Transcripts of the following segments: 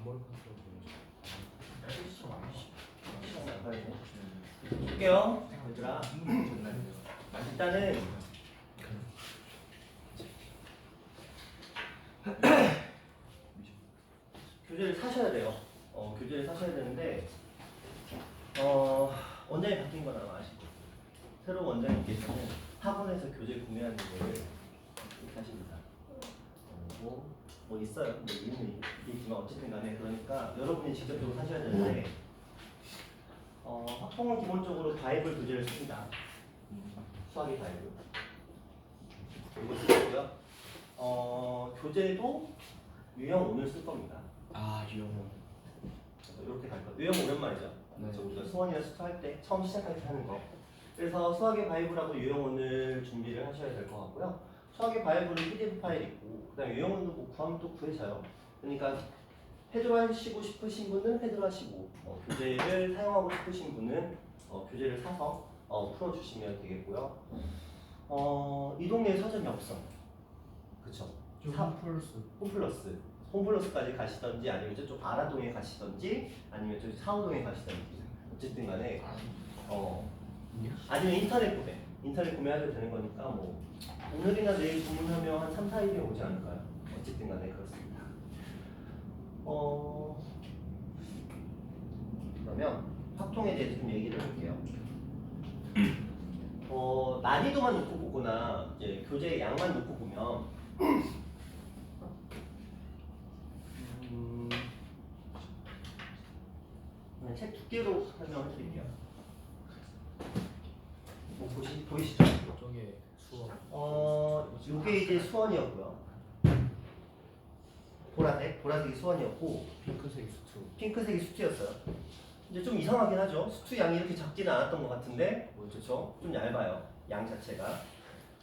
단벌 컨트롤 볼게요 얘들아. 일단은 교재를 사셔야 돼요. 교재를 사셔야 되는데 원장이 바뀐 건 아마 아시고 새로운 원장님께서는 학원에서 교재 구매하는 거를 이렇게 하십니다. 뭐 있어요. 근데 이유는 있지만 어쨌든 간에 그러니까 여러분이 직접적으로 사셔야 되는데 학통은 기본적으로 바이블 교재를 씁니다. 수학의 바이블 이거 쓰고요. 교재도 유형 오늘 쓸 겁니다. 아 유형은 이렇게 갈 거예요. 유형 오랜만이죠. 네. 우리가 수원이나 수투 할 때 처음 시작할 때 하는 거. 그래서 수학의 바이블하고 유형원을 준비를 하셔야 될 것 같고요. 수학의 바이블은 PDF 파일 있고 그다음에 유형원도 뭐 구하면 또 구해져요. 그러니까 패드로 하시고 싶으신 분은 패드로 하시고 교재를 사용하고 싶으신 분은 교재를 사서 풀어주시면 되겠고요. 이 동네에 서점이 없어. 그쵸? 홈플러스. 홈플러스까지 가시던지 아니면 저쪽 아라동에 가시던지 아니면 저쪽 사우동에 가시던지 어쨌든 간에 아니면 인터넷 구매하셔도 되는 거니까 뭐 오늘이나 내일 주문하면 한 3, 4일에 오지 않을까요? 어쨌든 간에 그렇습니다. 그러면 확통에 대해서 좀 얘기를 해볼게요. 난이도만 놓고 보거나 이제 교재의 양만 놓고 보면 책 두께로 설명을 드릴게요. 뭐 보이시죠? 저게 수원 요게 이제 수원이었고요. 보라색이 수원이었고 핑크색 수투 핑크색이 수트였어요. 이제 좀 이상하긴 하죠. 수트 양이 이렇게 작지는 않았던 것 같은데 그렇죠? 좀 얇아요. 양 자체가.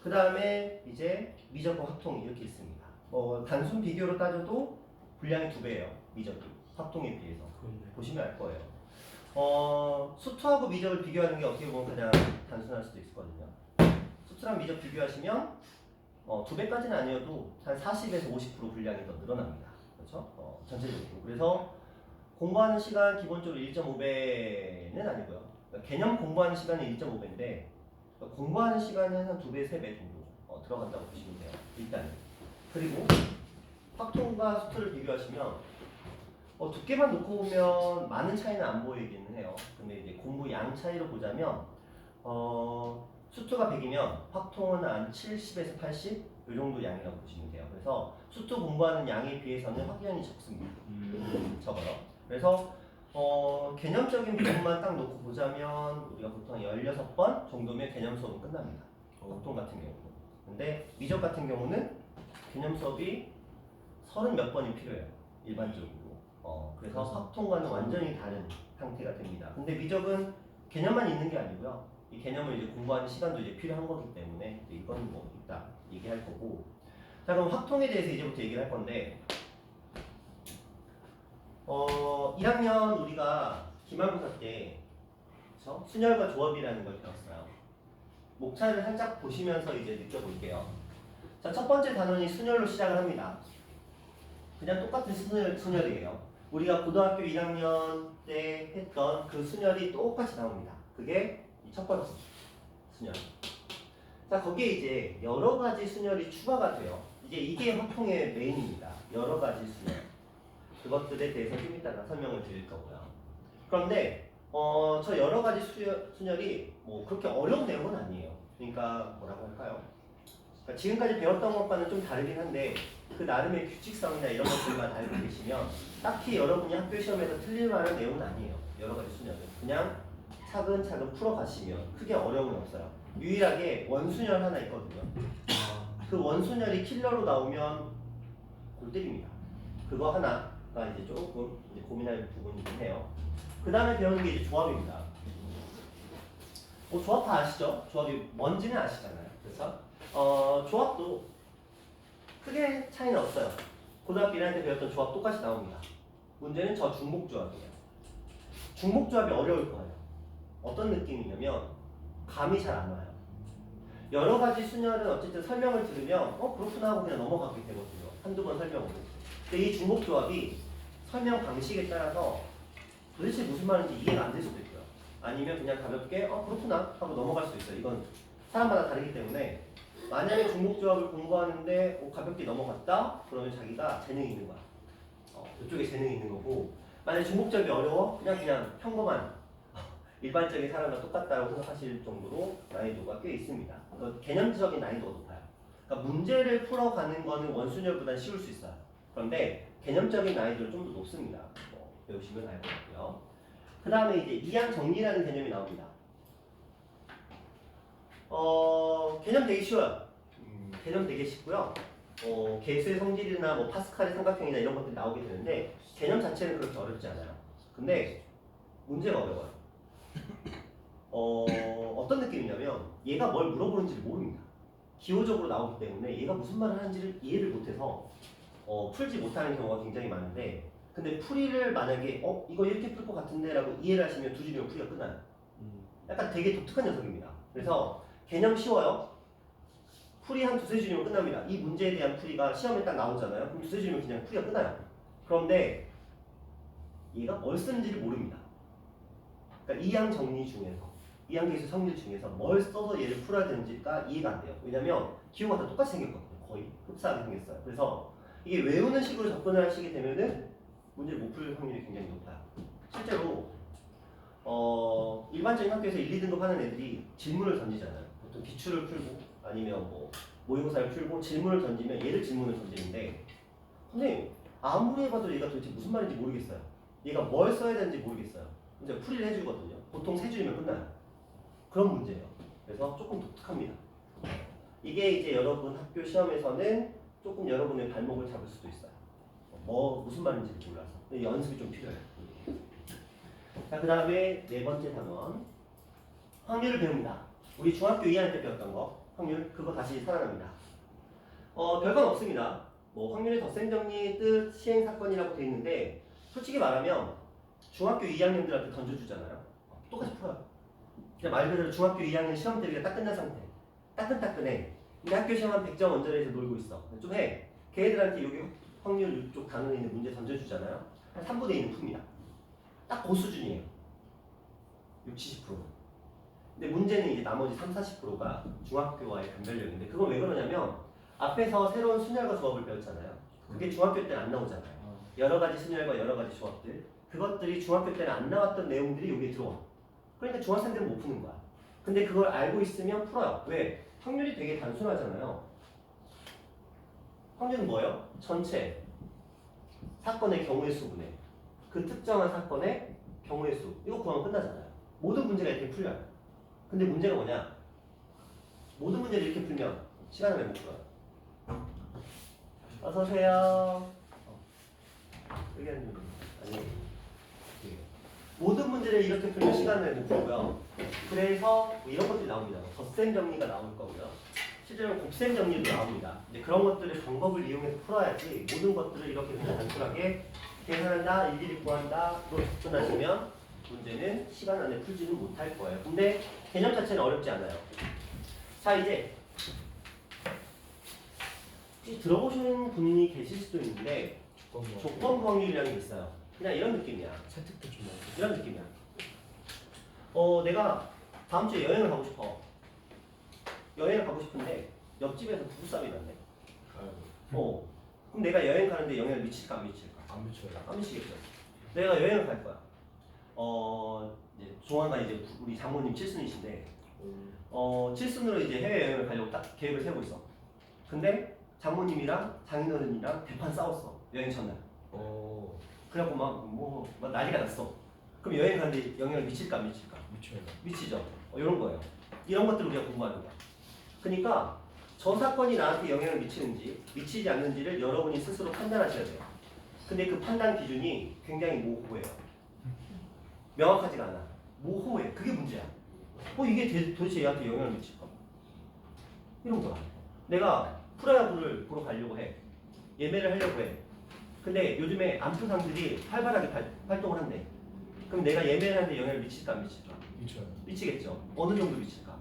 그 다음에 이제 미적과 확통이 이렇게 있습니다. 단순 비교로 따져도 분량이 2배예요. 미적이 확통에 비해서. 그렇네. 보시면 알 거예요. 수트하고 미적을 비교하는 게 어떻게 보면 가장 단순할 수도 있거든요. 수트랑 미적 비교하시면 2배까지는 아니어도 한 40에서 50% 분량이 더 늘어납니다. 그렇죠? 전체적으로. 그래서 공부하는 시간 기본적으로 1.5배는 아니고요. 그러니까 개념 공부하는 시간은 1.5배인데 공부하는 시간은 한 2배, 3배 정도 들어간다고 보시면 돼요. 일단은. 그리고 확통과 수트를 비교하시면 두께만 놓고 보면 많은 차이는 안 보이기는 해요. 근데 이제 공부 양 차이로 보자면 수트가 100이면 확통은 한 70에서 80? 이 정도 양이라고 보시면 돼요. 그래서 수트 공부하는 양에 비해서는 확연히 적습니다. 적어요. 그래서 개념적인 부분만 딱 놓고 보자면 우리가 보통 16번 정도면 개념 수업은 끝납니다. 확통 같은 경우는. 근데 미적 같은 경우는 개념 수업이 30몇 번이 필요해요. 일반적으로. 그래서 확통과는 완전히 다른 상태가 됩니다. 근데 미적은 개념만 있는 게 아니고요. 이 개념을 이제 공부하는 시간도 이제 필요한 거기 때문에 이건 뭐 이따 얘기할 거고. 자, 그럼 확통에 대해서 이제부터 얘기를 할 건데 1학년 우리가 기말고사 때 그쵸? 순열과 조합이라는 걸 배웠어요. 목차를 살짝 보시면서 이제 느껴볼게요. 자, 첫 번째 단원이 순열로 시작을 합니다. 그냥 똑같은 순열이에요. 우리가 고등학교 1학년 때 했던 그 순열이 똑같이 나옵니다. 그게 첫 번째 순열. 자, 거기에 이제 여러 가지 순열이 추가가 돼요. 이게 확통의 메인입니다. 여러 가지 순열. 그것들에 대해서 좀 이따가 설명을 드릴 거고요. 그런데 저 여러 가지 순열이 뭐 그렇게 어려운 내용은 아니에요. 그러니까 뭐라고 할까요? 그러니까 지금까지 배웠던 것과는 좀 다르긴 한데 그 나름의 규칙성이나 이런 것들만 알고 계시면 딱히 여러분이 학교 시험에서 틀릴 만한 내용은 아니에요. 여러 가지 순열은 그냥 차근차근 풀어가시면 크게 어려움은 없어요. 유일하게 원순열 하나 있거든요. 그 원순열이 킬러로 나오면 골 때립니다. 그거 하나가 이제 조금 이제 고민할 부분이긴 해요. 그 다음에 배우는 게 이제 조합입니다. 조합 다 아시죠? 조합이 뭔지는 아시잖아요. 그래서 조합도 크게 차이는 없어요. 고등학교 1학년 때 배웠던 조합 똑같이 나옵니다. 문제는 저 중복조합이에요. 중복조합이 어려울 거예요. 어떤 느낌이냐면 감이 잘 안 와요. 여러 가지 순열은 어쨌든 설명을 들으면 그렇구나 하고 그냥 넘어가게 되거든요. 한두 번 설명으로. 근데 이 중복조합이 설명 방식에 따라서 도대체 무슨 말인지 이해가 안 될 수도 있고요. 아니면 그냥 가볍게 그렇구나 하고 넘어갈 수 있어요. 이건 사람마다 다르기 때문에 만약에 중복조합을 공부하는데 가볍게 넘어갔다? 그러면 자기가 재능이 있는 거야. 이쪽에 재능이 있는 거고 만약에 중복조합이 어려워? 그냥 평범한 일반적인 사람과 똑같다고 생각하실 정도로 난이도가 꽤 있습니다. 개념적인 난이도가 높아요. 그러니까 문제를 풀어가는 거는 원순열보다 쉬울 수 있어요. 그런데 개념적인 난이도는 좀 더 높습니다. 배우시면 알 것 같고요. 그 다음에 이제 이항 정리라는 개념이 나옵니다. 개념 되게 쉬워요. 개념 되게 쉽고요. 개수의 성질이나 뭐 파스칼의 삼각형이나 이런 것들이 나오게 되는데 개념 자체는 그렇게 어렵지 않아요. 근데 문제가 어려워요. 어떤 느낌이냐면 얘가 뭘 물어보는지를 모릅니다. 기호적으로 나오기 때문에 얘가 무슨 말을 하는지를 이해를 못해서 풀지 못하는 경우가 굉장히 많은데 근데 풀이를 만약에 이거 이렇게 풀 것 같은데 라고 이해를 하시면 두 줄이면 풀이가 끝나요. 약간 되게 독특한 녀석입니다. 그래서 개념 쉬워요. 풀이 한 두세 줄이면 끝납니다. 이 문제에 대한 풀이가 시험에 딱 나오잖아요. 그럼 두세 줄이면 그냥 풀이가 끝나요. 그런데 얘가 뭘 쓰는지를 모릅니다. 그러니까 이항 정리 중에서 이항계수 성질 중에서 뭘 써서 얘를 풀어야 되는지가 이해가 안 돼요. 왜냐면 기호가 다 똑같이 생겼거든요. 거의 흡사하게 생겼어요. 그래서 이게 외우는 식으로 접근을 하시게 되면은 문제를 못 풀 확률이 굉장히 높아요. 실제로 일반적인 학교에서 1, 2등급 하는 애들이 질문을 던지잖아요. 보통 기출을 풀고 아니면 뭐 모의고사를 풀고 질문을 던지면 얘를 질문을 던지는데 선생님 아무리 해봐도 얘가 도대체 무슨 말인지 모르겠어요. 얘가 뭘 써야 되는지 모르겠어요. 이제 풀이를 해주거든요. 보통 세 줄이면 끝나요. 그런 문제예요. 그래서 조금 독특합니다. 이게 이제 여러분 학교 시험에서는 조금 여러분의 발목을 잡을 수도 있어요. 무슨 말인지 몰라서. 연습이 좀 필요해요. 자, 그 다음에 네 번째 단원. 확률을 배웁니다. 우리 중학교 2학년 때 배웠던 거. 확률, 그거 다시 살아납니다. 별건 없습니다. 뭐 확률의 덧셈 정리, 뜻, 시행 사건이라고 돼 있는데 솔직히 말하면 중학교 2학년들한테 던져주잖아요. 똑같이 풀어요. 그냥 말 그대로 중학교 2학년 시험 대비가 딱 끝난 상태. 따끈따끈해. 근데 학교 시험 한 100점 원전에서 놀고 있어. 좀 해. 걔네들한테 여기 확률 이쪽 단원에 있는 문제 던져주잖아요. 한 3분의 1은 풉니다. 딱 그 수준이에요. 60, 70%. 근데 문제는 이제 나머지 30, 40%가 중학교와의 변별력인데 그건 왜 그러냐면 앞에서 새로운 순열과 조합을 배웠잖아요. 그게 중학교 때는 안 나오잖아요. 여러 가지 순열과 여러 가지 조합들. 그것들이 중학교 때는 안 나왔던 내용들이 여기에 들어와. 그러니까 중학생들은 못 푸는 거야. 근데 그걸 알고 있으면 풀어요. 왜? 확률이 되게 단순하잖아요. 확률은 뭐예요? 전체 사건의 경우의 수분에 그 특정한 사건의 경우의 수. 이거 구하면 끝나잖아요. 모든 문제가 이렇게 풀려요. 근데 문제가 뭐냐? 모든 문제를 이렇게 풀면 시간을 왜 못 풀어요? 어서오세요. 여기 하는 분. 아니. 모든 문제를 이렇게 풀면 시간을 못 풀고요. 그래서 뭐 이런 것들이 나옵니다. 덧셈 정리가 나올 거고요. 실제로 곱셈 정리도 나옵니다. 근데 그런 것들의 방법을 이용해서 풀어야지 모든 것들을 이렇게 그냥 단순하게 계산한다, 일일이 구한다, 로 접근하시면 문제는 시간 안에 풀지는 못할 거예요. 근데 개념 자체는 어렵지 않아요. 자, 이제 혹시 들어보시는 분이 계실 수도 있는데 조건부 확률이라는 게 있어요. 그냥 이런 느낌이야. 채택도 좀 이런 느낌이야. 내가 다음 주에 여행을 가고 싶어. 여행을 가고 싶은데 옆집에서 부부싸움이 났네. 그럼 내가 여행 가는데 영향을 미칠까 안 미칠까? 안 미쳐요. 안 미치겠죠. 내가 여행을 갈 거야. 이제 조만간 이제 우리 장모님 칠순이신데 칠순으로 이제 해외 여행을 가려고 딱 계획을 세우고 있어. 근데 장모님이랑 장인어른이랑 대판 싸웠어. 여행 전날. 그래갖고 막 난리가 났어. 그럼 여행 가는데 영향을 미칠까 안 미칠까? 미쳐요. 미치죠. 이런 거예요. 이런 것들을 우리가 공부하는 거야. 그러니까 저 사건이 나한테 영향을 미치는지 미치지 않는지를 여러분이 스스로 판단하셔야 돼요. 근데 그 판단 기준이 굉장히 모호해요. 명확하지가 않아. 모호해. 그게 문제야. 이게 도대체 얘한테 영향을 미칠까? 이런 거야. 내가 프로야구를 보러 가려고 해. 예매를 하려고 해. 근데 요즘에 안프상들이 활발하게 활동을 한대. 그럼 내가 예매를 하는데 영향을 미칠까 안 미칠까? 미쳐요. 미치겠죠. 어느 정도 미칠까?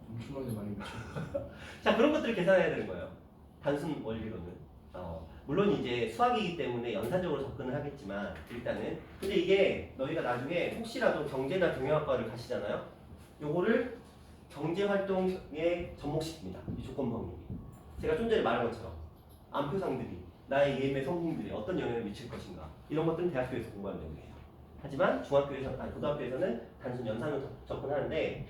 엄청나게 많이 미쳐요. 자, 그런 것들을 계산해야 되는 거예요. 단순 원리로는. 물론 이제 수학이기 때문에 연산적으로 접근을 하겠지만 일단은 근데 이게 너희가 나중에 혹시라도 경제나 경영학과를 가시잖아요. 요거를 경제활동에 접목시킵니다. 이 조건부 확률이. 제가 좀 전에 말한 것처럼 안표상들이 나의 예매 성공들이 어떤 영향을 미칠 것인가 이런 것들은 대학교에서 공부하는 내용이에요. 하지만 고등학교에서는 단순 연산으로 접근하는데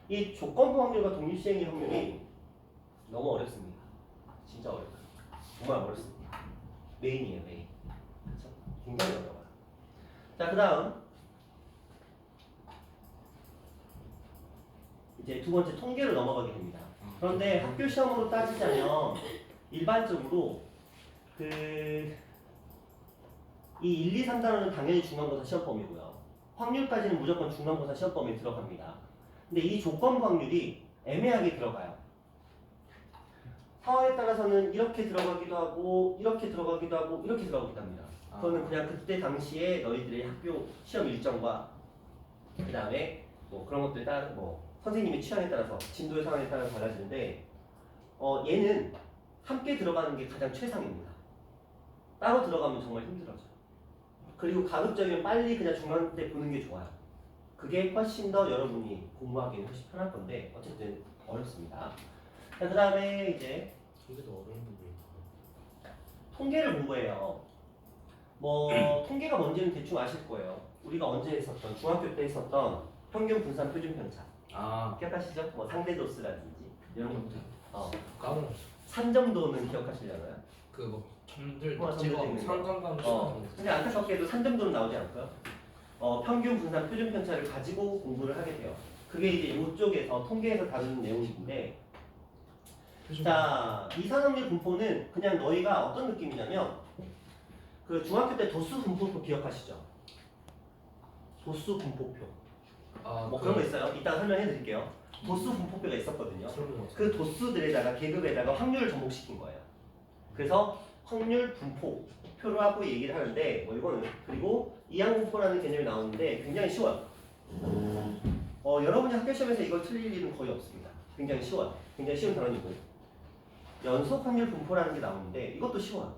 이 조건부 확률과 독립시행의 확률이 너무 어렵습니다. 진짜 어려워요. 정말 어렵습니다. 메인이에요, 메인. 그렇죠? 굉장히 어려워요. 자, 그 다음 이제 두 번째 통계로 넘어가게 됩니다. 그런데 학교 시험으로 따지자면 일반적으로 이 1, 2, 3단원은 당연히 중간고사 시험범위고요. 확률까지는 무조건 중간고사 시험범위에 들어갑니다. 근데 이 조건부 확률이 애매하게 들어가요. 상황에 따라서는 이렇게 들어가기도 하고 이렇게 들어가기도 하고 이렇게 들어가기도 합니다. 그거는 그냥 그때 당시에 너희들의 학교 시험 일정과 그 다음에 뭐 그런 것들에 따라 뭐 선생님의 취향에 따라서 진도의 상황에 따라서 달라지는데 얘는 함께 들어가는 게 가장 최상입니다. 따로 들어가면 정말 힘들어져요. 그리고 가급적이면 빨리 그냥 중간 때 보는 게 좋아요. 그게 훨씬 더 여러분이 공부하기는 훨씬 편할 건데 어쨌든 어렵습니다. 자, 그 다음에 이제 통계도 어려운 부분이 있다. 통계를 공부해요. 뭐 통계가 뭔지는 대충 아실 거예요. 우리가 언제 했었던 중학교 때 했었던 평균 분산 표준 편차. 기억하시죠? 뭐 상대도수라든지 이런 것들. 까먹었어. 산점도는 기억하시려나요? 그뭐 점들 점들 찍어 찍는 거. 상관관계. 근데 안타깝게도 산점도는 나오지 않고요. 평균 분산 표준 편차를 가지고 공부를 하게 돼요. 그게 이제 이쪽에서 통계에서 다루는 내용인데, 자, 이산확률 분포는 그냥 너희가 어떤 느낌이냐면 그 중학교 때 도수 분포표 기억하시죠? 도수 분포표. 뭐 그런 거 있어요. 이따가 설명해 드릴게요. 도수 분포표가 있었거든요. 그 도수들에다가 계급에다가 확률을 접목시킨 거예요. 그래서 확률 분포표로 하고 얘기를 하는데 뭐 이거는 그리고 이항분포라는 개념이 나오는데 굉장히 쉬워요. 여러분이 학교 시험에서 이걸 틀릴 일은 거의 없습니다. 굉장히 쉬워요. 굉장히 쉬운 단원이고 연속 확률 분포라는 게 나오는데 이것도 쉬워요.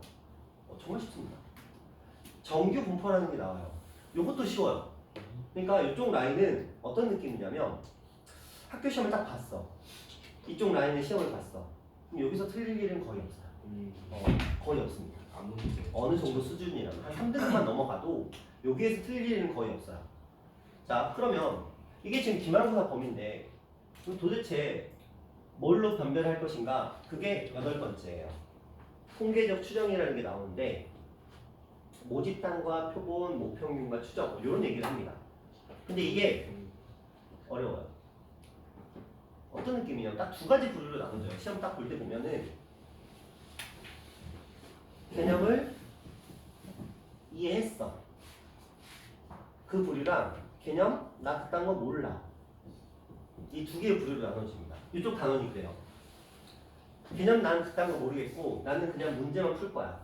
정말 쉽습니다. 정규 분포라는 게 나와요. 이것도 쉬워요. 그러니까 이쪽 라인은 어떤 느낌이냐면 학교 시험을 딱 봤어. 이쪽 라인의 시험을 봤어. 그럼 여기서 틀릴 일은 거의 없어요. 거의 없습니다. 어느 정도 수준이라면 한 3등급만 넘어가도 여기에서 틀릴 일은 거의 없어요. 자, 그러면 이게 지금 기말고사 범위인데 그럼 도대체 뭘로 변별할 것인가? 그게 8번째예요. 통계적 추정이라는 게 나오는데 모집단과 표본, 모평균과 추정 이런 얘기를 합니다. 근데 이게 어려워요. 어떤 느낌이냐면 딱 두 가지 부류로 나눠져요. 시험 딱 볼 때 보면은 개념을 이해했어. 그 부류랑 개념 나 그딴 거 몰라. 이 두 개의 부류로 나눠집니다. 이쪽 단원이 그래요. 개념 나는 그딴 거 모르겠고 나는 그냥 문제만 풀 거야.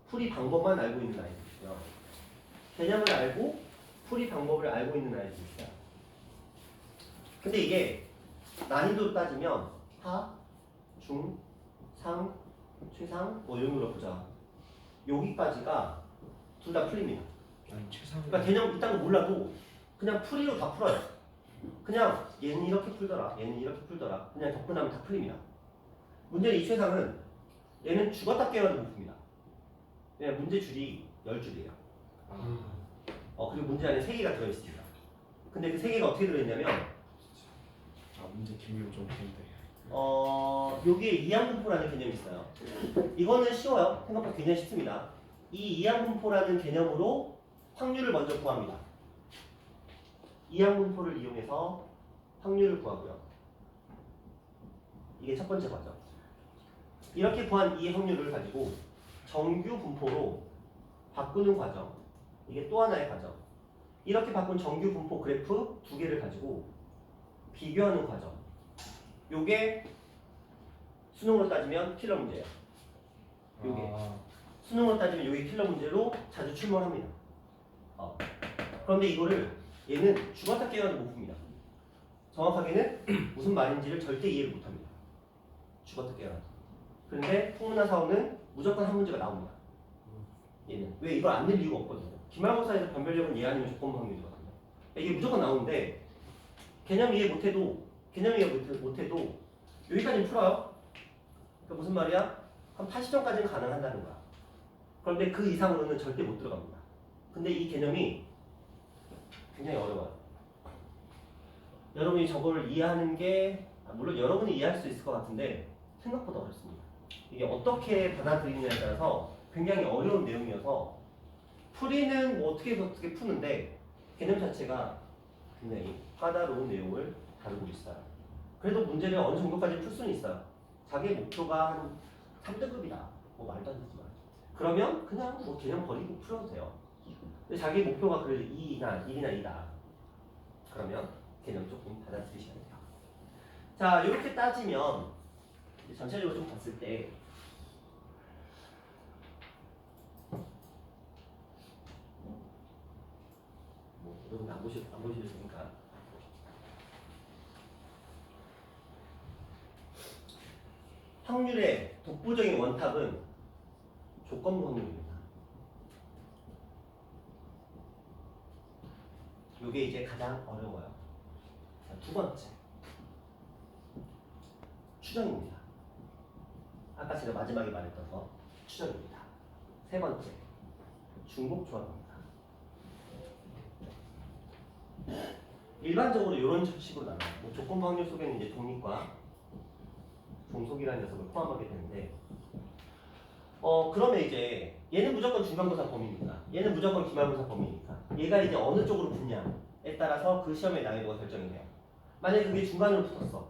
풀이 방법만 알고 있는 아이들 있고요. 개념을 알고 풀이 방법을 알고 있는 아이들 있어요. 근데 이게 난이도 따지면 하, 중, 상, 최상 뭐 이런 걸로 보자. 여기까지가 둘 다 풀립니다. 그러니까 개념 이딴 거 몰라도 그냥 풀이로 다 풀어요. 그냥 얘는 이렇게 풀더라, 얘는 이렇게 풀더라. 그냥 접근하면 다 풀립니다. 문제는 이 최상은 얘는 죽었다 깨어나도 못 풉니다. 그냥 문제 줄이 10줄이에요. 그리고 문제 안에 3개가 들어있습니다. 근데 그 3개가 어떻게 들어있냐면 문제 기밀 좀 긴데. 여기에 이항분포라는 개념이 있어요. 이거는 쉬워요. 생각보다 굉장히 쉽습니다. 이 이항분포라는 개념으로 확률을 먼저 구합니다. 이항분포를 이용해서 확률을 구하고요. 이게 첫 번째 과정. 이렇게 구한 이 확률을 가지고 정규 분포로 바꾸는 과정. 이게 또 하나의 과정. 이렇게 바꾼 정규 분포 그래프 두 개를 가지고 비교하는 과정. 요게 수능으로 따지면 킬러 문제예요. 요게 수능으로 따지면 요게 킬러 문제로 자주 출몰합니다. 그런데 이거를 얘는 죽었다 깨어나도 못 풉니다. 정확하게는 무슨 말인지를 절대 이해를 못합니다. 죽었다 깨어나도. 그런데 풍문화 사원은 무조건 한 문제가 나옵니다. 얘는 왜 이걸 안 낼 이유가 없거든요. 기말고사에서 변별력은 예 아니면 조건 확률이거든요. 이게 무조건 나오는데 개념 이해 못해도 여기까지는 풀어요. 그러니까 무슨 말이야? 한 80점까지는 가능한다는 거야. 그런데 그 이상으로는 절대 못 들어갑니다. 근데 이 개념이 굉장히 어려워요. 여러분이 저거를 이해하는 게 물론 여러분이 이해할 수 있을 것 같은데 생각보다 어렵습니다. 이게 어떻게 받아들이느냐에 따라서 굉장히 어려운 내용이어서 풀이는 뭐 어떻게 푸는데 개념 자체가 굉장히 까다로운 내용을 다루고 있어요. 그래도 문제를 어느 정도까지 풀 수는 있어요. 자기의 목표가 한 3등급이다. 뭐 말도 안 되지만. 그러면 그냥 뭐 개념 버리고 풀어도 돼요. 근데 자기의 목표가 그래도 2나 1이나 2다. 그러면 개념 조금 받아들이셔야 돼요. 자, 이렇게 따지면 전체적으로 좀 봤을 때 뭐 여러분 안 보시겠습니까? 확률의 독보적인 원탑은 조건부 확률입니다. 이게 이제 가장 어려워요. 자, 두 번째 추정입니다. 아까 제가 마지막에 말했던 거 추정입니다. 세 번째 중복 조합입니다. 일반적으로 이런 식으로 나눠요. 뭐 조건부 확률 속에는 이제 독립과 종속이라는 녀석을 포함하게 되는데 그러면 이제 얘는 무조건 중간고사 범위니까 얘는 무조건 기말고사 범위니까 얘가 이제 어느 쪽으로 붙냐에 따라서 그 시험의 난이도가 결정이 돼요. 만약에 그게 중간으로 붙었어.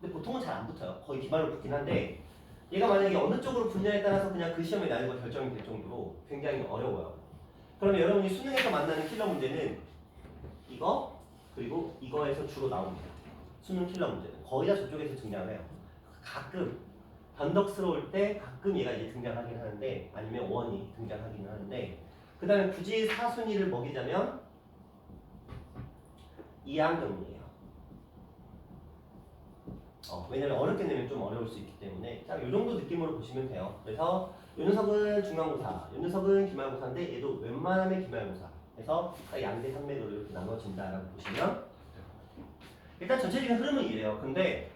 근데 보통은 잘 안 붙어요. 거의 기말로 붙긴 한데 얘가 만약에 어느 쪽으로 붙냐에 따라서 그냥 그 시험의 난이도가 결정이 될 정도로 굉장히 어려워요. 그러면 여러분이 수능에서 만나는 킬러 문제는 이거 그리고 이거에서 주로 나옵니다. 수능 킬러 문제는 거의 다 저쪽에서 등장을 해요. 가끔 변덕스러울 때 가끔 얘가 이제 등장하긴 하는데 아니면 원이 등장하긴 하는데 그 다음에 굳이 사순위를 먹이자면 이항정리예요. 왜냐면 어렵게 내면 좀 어려울 수 있기 때문에 딱 이 정도 느낌으로 보시면 돼요. 그래서 요 녀석은 중간고사, 요 녀석은 기말고사인데 얘도 웬만하면 기말고사 그래서 양대 산맥으로 이렇게 나눠진다라고 보시면 일단 전체적인 흐름은 이래요. 근데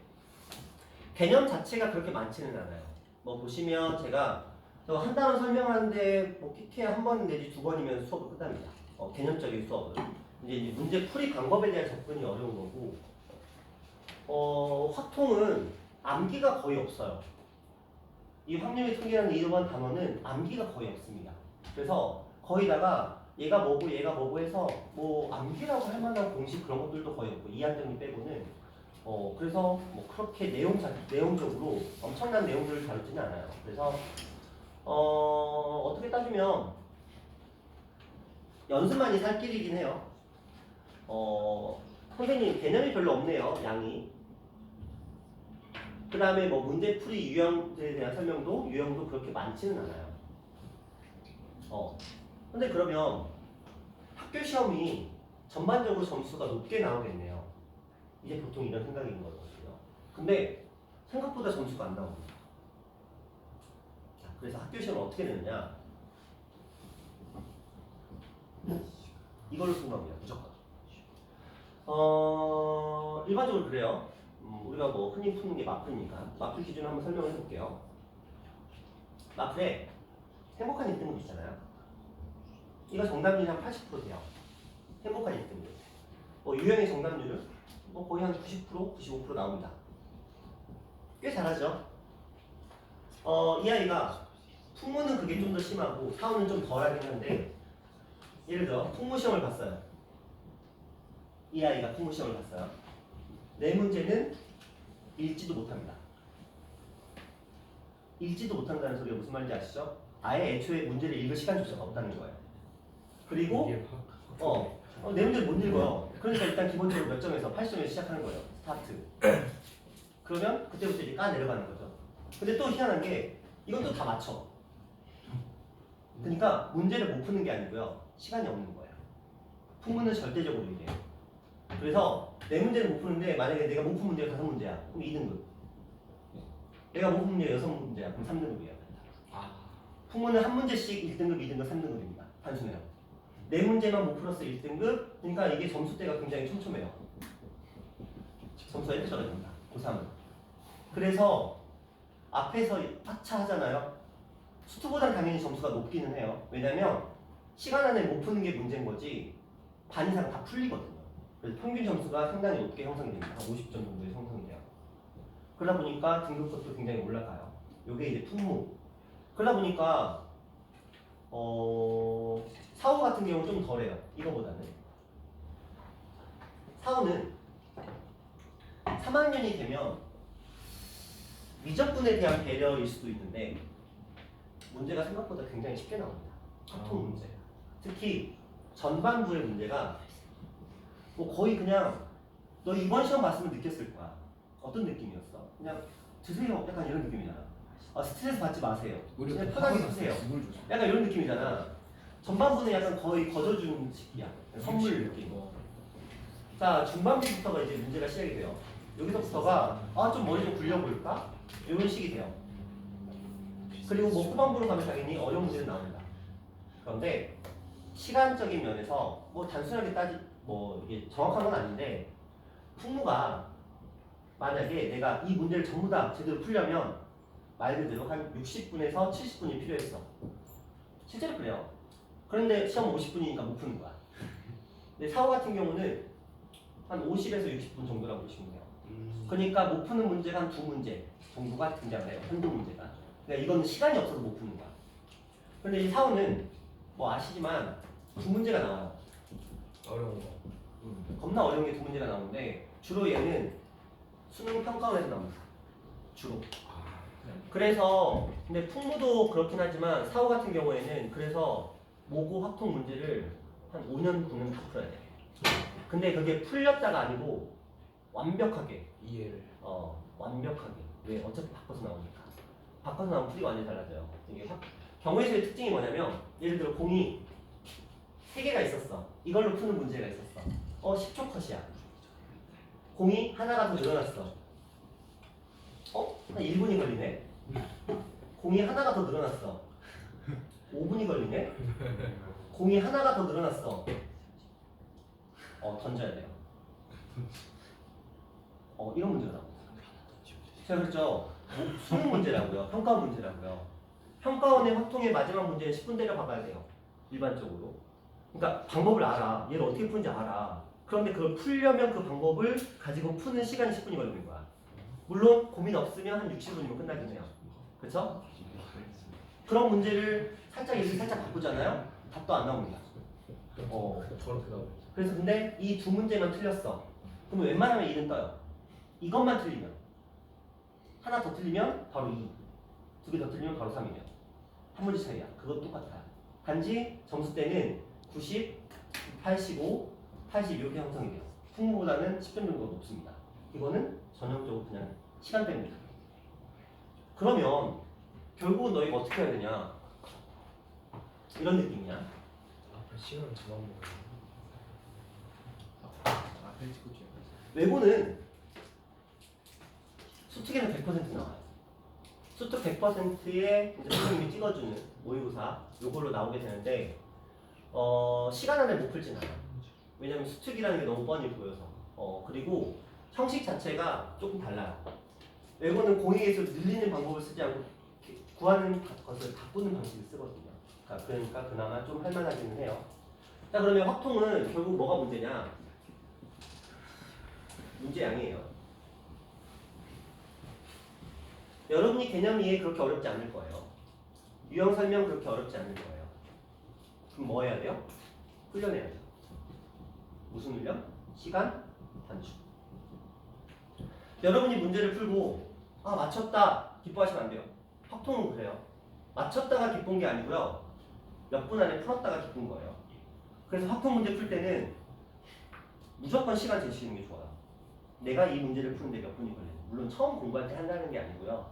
개념 자체가 그렇게 많지는 않아요. 뭐 보시면 제가 한 단어 설명하는데 뭐 PT에 한 번 내지 두 번이면 수업을 끝납니다. 개념적인 수업은 이제 문제 풀이 방법에 대한 접근이 어려운 거고 확통은 암기가 거의 없어요. 이 확률의 통계라는 이러한 단어는 암기가 거의 없습니다. 그래서 거기다가 얘가 뭐고 해서 뭐 암기라고 할 만한 공식 그런 것들도 거의 없고 이한정리 빼고는 그래서 뭐 그렇게 내용적으로 엄청난 내용들을 다루지는 않아요. 그래서 어떻게 따지면 연습만이 살 길이긴 해요. 선생님 개념이 별로 없네요. 양이. 그 다음에 뭐 문제풀이 유형에 대한 설명도 유형도 그렇게 많지는 않아요. 근데 그러면 학교 시험이 전반적으로 점수가 높게 나오겠네요. 이제 보통 이런 생각인 거거든요. 근데 생각보다 점수가 안 나옵니다. 자, 그래서 학교 시험은 어떻게 되느냐? 이걸로 승부합니다. 무조건. 일반적으로 그래요. 우리가 뭐 흔히 푸는 게 마플이니까 마플 기준을 한번 설명을 해볼게요. 마플에 행복한 1등급 있잖아요. 이거 정답률이 한 80% 돼요. 행복한 1등급. 유형의 정답률은 뭐 거의 한 90%, 95% 나옵니다. 꽤 잘하죠. 이 아이가 풍무는 그게 좀 더 심하고 사원은 좀 덜하긴 한데 예를 들어 풍무 시험을 봤어요. 이 아이가 풍무 시험을 봤어요. 네 문제는 읽지도 못합니다. 읽지도 못한다는 소리가 무슨 말인지 아시죠? 아예 애초에 문제를 읽을 시간조차가 없다는 거예요. 그리고 네 문제를 못 읽어요. 그러니까 일단 기본적으로 몇 점에서 80점에서 시작하는 거예요. 스타트. 그러면 그때부터 이제 까 내려가는 거죠. 근데 또 희한한 게 이건 또 다 맞춰. 그러니까 문제를 못 푸는 게 아니고요. 시간이 없는 거예요. 풍문은 절대적으로 이래요. 그래서 네 문제를 못 푸는데 만약에 내가 못 푼 문제가 5문제야. 그럼 2등급. 내가 모품 문제 6문제야. 그럼 3등급이에요. 아. 풍문은 한 문제씩 1등급, 2등급, 3등급입니다. 단순해요. 4문제만 못 풀었어 1등급. 그러니까 이게 점수대가 굉장히 촘촘해요. 점수가 1대 떨어집니다. 고3은. 그래서 앞에서 하차하잖아요. 수투보단 당연히 점수가 높기는 해요. 왜냐면 시간 안에 못 푸는 게 문제인 거지 반 이상 다 풀리거든요. 그래서 평균 점수가 상당히 높게 형성이 됩니다. 한 50점 정도에 형성이 돼요. 그러다 보니까 등급것도 굉장히 올라가요. 요게 이제 풍무. 그러다 보니까 사후 같은 경우는 좀 덜해요. 이거보다는. 사후는 3학년이 되면 미적분에 대한 배려일 수도 있는데 문제가 생각보다 굉장히 쉽게 나옵니다. 합통 문제. 특히 전반부의 문제가 뭐 거의 그냥 너 이번 시험 봤으면 느꼈을 거야. 어떤 느낌이었어? 그냥 드세요. 약간 이런 느낌이잖아. 스트레스 받지 마세요. 그냥 편하게 드세요. 약간 이런 느낌이잖아. 전반부는 약간 거의 거저주는 식이야. 선물 느낌. 자, 중반부부터가 이제 문제가 시작이 돼요. 여기서부터가 좀 머리 좀 굴려볼까? 이런 식이 돼요. 그리고 뭐 후반부로 가면 당연히 어려운 문제는 나옵니다. 그런데 시간적인 면에서 뭐 단순하게 뭐 이게 정확한 건 아닌데 풍무가 만약에 내가 이 문제를 전부 다 제대로 풀려면 말 그대로 한 60분에서 70분이 필요했어. 실제로 그래요. 그런데 시험 50분이니까 못 푸는 거야. 근데 사후 같은 경우는 한 50에서 60분 정도라고 보시면 돼요. 그러니까 못 푸는 문제가 한 2문제 정도가 등장을 해요. 한두 문제가. 그러니까 이거는 시간이 없어서 못 푸는 거야. 그런데 이 사후는 뭐 아시지만 2문제가 나와요. 어려운 거. 겁나 어려운 게 2문제가 나오는데 주로 얘는 수능 평가원에서 나옵니다. 주로. 그래서 근데 풍무도 그렇긴 하지만 사후 같은 경우에는 그래서 모고 합통 문제를 한 5년 9년 다 풀어야 돼. 근데 그게 풀렸다가 아니고 완벽하게 이해를. 완벽하게. 왜? 어차피 바꿔서 나오니까. 바꿔서 나오면 풀이가 완전히 달라져요. 이게 경우의 수의 특징이 뭐냐면 예를 들어 공이 3개가 있었어. 이걸로 푸는 문제가 있었어. 10초 컷이야. 공이 하나가 더 늘어났어. 한 1분이 걸리네. 공이 하나가 더 늘어났어. 5분이 걸리네. 공이 하나가 더 늘어났어. 던져야 돼요. 이런 문제가 나옵니다. 제가 그랬죠. 수능 문제라고요. 평가원 문제라고요. 평가원의 확통의 마지막 문제는 10분 때려 박아야 돼요. 일반적으로. 그러니까 방법을 알아. 얘를 어떻게 푸는지 알아. 그런데 그걸 풀려면 그 방법을 가지고 푸는 시간이 10분이 걸리는 거야. 물론 고민 없으면 한 60분이면 끝나긴 해요. 그렇죠? 그런 문제를 예를 살짝 바꾸잖아요. 답도 안 나옵니다. 저렇게 나오죠. 그래서 근데 이 2문제만 틀렸어. 그러면 웬만하면 1은 떠요. 이것만 틀리면. 하나 더 틀리면 바로 2. 2개 더 틀리면 바로 3이면. 한 문제 차이야. 그것도 똑같아. 단지 점수 때는 90, 85, 80 이렇게 형성이 돼요. 풍무보다는 10점 정도 높습니다. 이거는 전형적으로 그냥 시간 때문이다. 그러면 결국은 너희가 어떻게 해야 되냐? 이런 느낌이야. 앞에 시간을 잡아먹어요. 앞에 찍고 뒤에. 외고는 수특에는 100% 나와요. 수특 100%에 이제 선생님이 찍어주는 모의고사 요걸로 나오게 되는데 시간 안에 못 풀진 않아. 왜냐면 수특이라는 게 너무 뻔히 보여서. 그리고 형식 자체가 조금 달라요. 외고는 공익에서 늘리는 방법을 쓰지 않고 구하는 것을 바꾸는 방식을 쓰거든요. 그러니까 그나마 좀 할만하기는 해요. 자, 그러면 확통은 결국 뭐가 문제냐? 문제양이에요. 여러분이 개념 이해 그렇게 어렵지 않을 거예요. 유형 설명 그렇게 어렵지 않을 거예요. 그럼 뭐 해야 돼요? 훈련해야죠. 무슨 훈련? 시간 단축. 여러분이 문제를 풀고 맞췄다 기뻐하시면 안 돼요. 확통은 그래요. 맞췄다가 기쁜 게 아니고요. 몇 분 안에 풀었다가 기쁜 거예요. 그래서 확통 문제 풀 때는 무조건 시간 재시는 게 좋아요. 내가 이 문제를 푸는데 몇 분이 걸려요. 물론 처음 공부할 때 한다는 게 아니고요.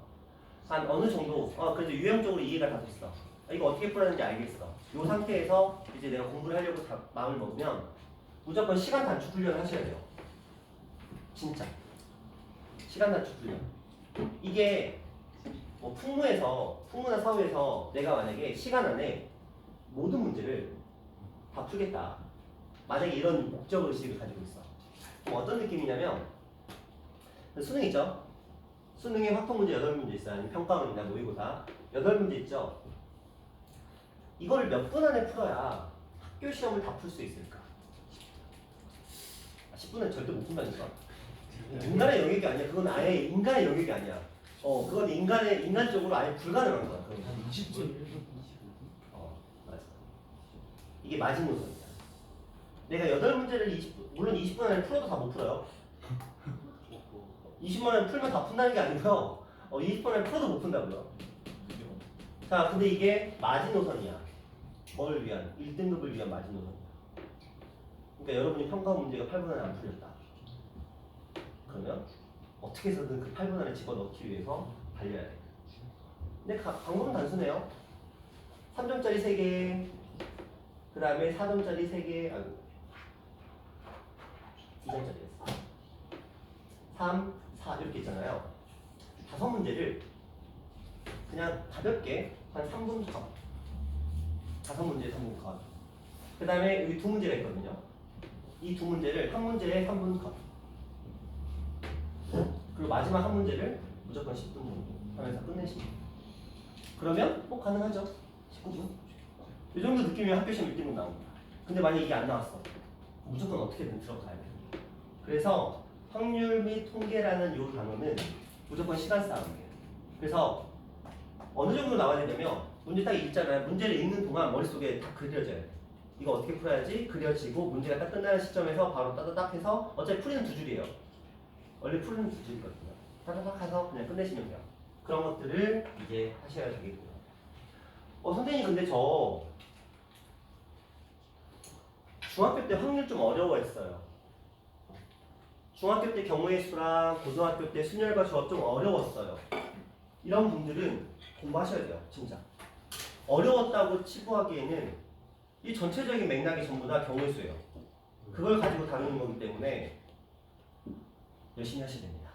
한 어느 정도 그래도 유형적으로 이해가 다 됐어. 이거 어떻게 풀었는지 알겠어. 이 상태에서 이제 내가 공부를 하려고 마음을 먹으면 무조건 시간 단축 훈련을 하셔야 돼요. 진짜 시간 단축 훈련. 이게 뭐 풍무나 사후에서 내가 만약에 시간 안에 모든 문제를 다 풀겠다. 만약에 이런 목적 의식을 가지고 있어. 그럼 어떤 느낌이냐면 수능 있죠? 수능에 확통 문제 8문제 있어요. 아니면 평가원이나 모의고사 8문제 있죠? 이거를 몇 분 안에 풀어야 학교 시험을 다 풀 수 있을까? 10분은 절대 못 푼다니까. 인간의 영역이 아니야. 그건 아예 인간의 영역이 아니야. 그건 인간적으로 아예 불가능한 거야. 그건. 한 20분. 맞아. 이게 마지노선이야. 내가 8문제를 20분, 물론 20분 안에 풀어도 다 못 풀어요. 20분 안에 풀면 다 푼다는 게 아니고요. 20분 안에 풀어도 못 푼다고요. 자, 근데 이게 마지노선이야. 뭘 위한? 1등급을 위한 마지노선이야. 그러니까 여러분이 평가 문제가 8분 안에 안 풀렸다. 그러면 어떻게 해서든 그 8분 안에 집어넣기 위해서 달려야 돼. 근데 방법은 단순해요. 3점짜리 3개, 그 다음에 4점짜리 3개, 2점짜리였어. 3, 4 이렇게 있잖아요. 5문제를 그냥 가볍게 한 3분 컷. 5문제에 3분 컷. 그 다음에 여기 2문제가 있거든요. 이 2문제를 한 문제에 3분 컷. 그리고 마지막 한 문제를 무조건 10분 정도 하면서 끝내시면 그러면 꼭 가능하죠. 19분. 이 정도 느낌이면 학교 시험 1등급 나옵니다. 근데 만약 이게 안 나왔어. 무조건 어떻게든 들어가야 돼. 그래서 확률 및 통계라는 이 단어는 무조건 시간 싸움이에요. 그래서 어느 정도 나와야 되냐면 문제 딱 읽잖아요. 문제를 읽는 동안 머릿속에 다 그려져야 돼. 이거 어떻게 풀어야지? 그려지고 문제가 딱 끝나는 시점에서 바로 따다닥 해서 어차피 풀이는 2줄이에요. 원래 풀이는 2줄이거든요. 따다닥 해서 그냥 끝내시면 돼요. 그런 것들을 이제 하셔야 되겠고요. 선생님 근데 저 중학교 때 확률 좀 어려워했어요. 중학교 때 경우의 수랑 고등학교 때 순열과 조합 좀 어려웠어요. 이런 분들은 공부하셔야 돼요. 진짜. 어려웠다고 치부하기에는 이 전체적인 맥락이 전부 다 경우의 수예요. 그걸 가지고 다루는 거기 때문에 열심히 하셔야 됩니다.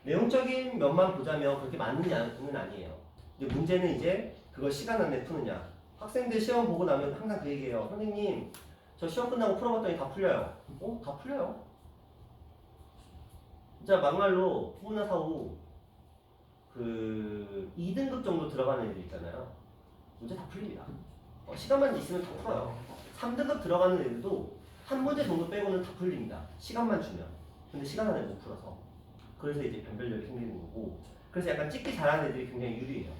내용적인 면만 보자면 그렇게 맞느냐는 아니에요. 근데 문제는 이제 그걸 시간 안에 푸느냐. 학생들 시험 보고 나면 항상 그 얘기해요. 선생님, 저 시험 끝나고 풀어봤더니 다 풀려요. 다 풀려요. 진짜 막말로 풍문화 사후 그 2등급 정도 들어가는 애들 있잖아요. 문제 다 풀립니다. 시간만 있으면 다 풀어요. 3등급 들어가는 애들도 한 문제 정도 빼고는 다 풀립니다. 시간만 주면. 근데 시간 안에 못 풀어서. 그래서 이제 변별력이 생기는 거고. 그래서 약간 찍기 잘하는 애들이 굉장히 유리해요.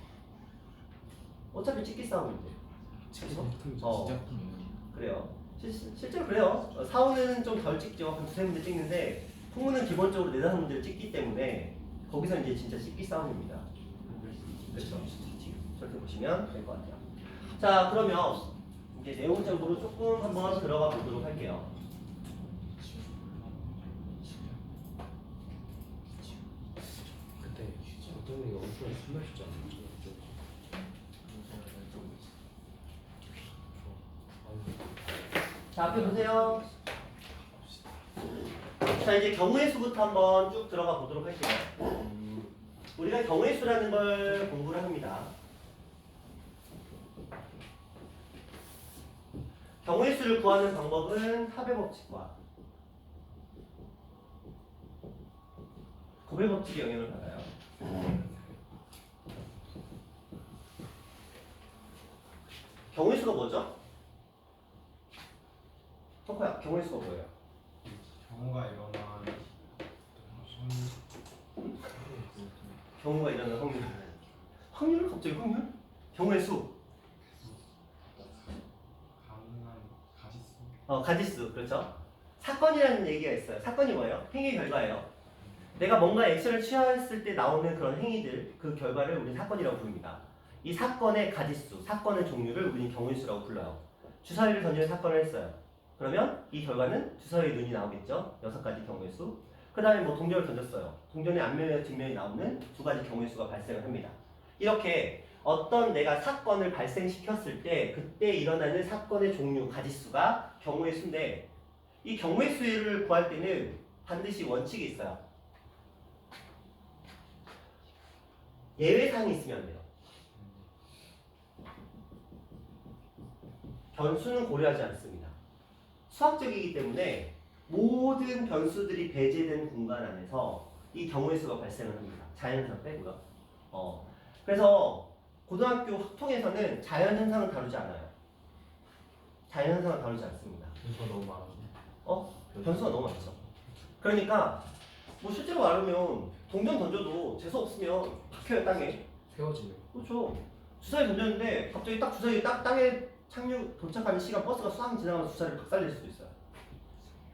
어차피 찍기 싸움인데. 그래서 그래요. 실제로 그래요. 사후는 좀 덜 찍죠. 한 2-3문제 찍는데 풍문은 기본적으로 4-5문제를 찍기 때문에 거기서 이제 진짜 찍기 싸움입니다. 그렇죠. 저렇게 보시면 될 것 같아요. 자, 그러면 이제 내용적으로 조금 한번 들어가 보도록 할게요. 그때 어떤 애가 엄청 술 마셨잖아. 자, 앞에 보세요. 자, 이제 경우의 수부터 한번 쭉 들어가 보도록 할게요. 우리가 경우의 수라는 걸 공부를 합니다. 경우의 수를 구하는 방법은 합의 법칙과 곱의 법칙의 영향을 받아요. 경우의 수가 뭐죠? 토커야, 경우의 수가 뭐예요? 경우가 일어난 경우가 일어나는 확률. 확률? 갑자기 확률? 경우의 수. 가능한 가지수. 가지수. 그렇죠. 사건이라는 얘기가 있어요. 사건이 뭐예요? 행위 결과예요. 내가 뭔가 액션을 취했을 때 나오는 그런 행위들, 그 결과를 우리는 사건이라고 부릅니다. 이 사건의 가지수, 사건의 종류를 우리는 경우의 수라고 불러요. 주사위를 던지는 사건을 했어요. 그러면 이 결과는 주사위의 눈이 나오겠죠. 6가지 경우의 수. 그 다음에 뭐 동전을 던졌어요. 동전의 앞면과 뒷면이 나오는 2가지 경우의 수가 발생을 합니다. 이렇게 어떤 내가 사건을 발생시켰을 때 그때 일어나는 사건의 종류, 가지수가 경우의 수인데 이 경우의 수를 구할 때는 반드시 원칙이 있어요. 예외사항이 있으면 안 돼요. 변수는 고려하지 않습니다. 수학적이기 때문에 모든 변수들이 배제된 공간 안에서 이 경우의 수가 발생을 합니다. 자연현상 빼고요. 그래서 고등학교 확통에서는 자연현상을 다루지 않아요. 자연현상을 다루지 않습니다. 변수가 너무 많아서. 변수가 너무 많죠. 그러니까 뭐 실제로 말하면 동전 던져도 재수 없으면 박혀요 땅에. 세워지면. 그렇죠. 주사위 던졌는데 갑자기 딱 주사위 딱 땅에 착륙 도착하는 시간 버스가 수상 지나가면서 주사위를 박살낼 수도 있어요.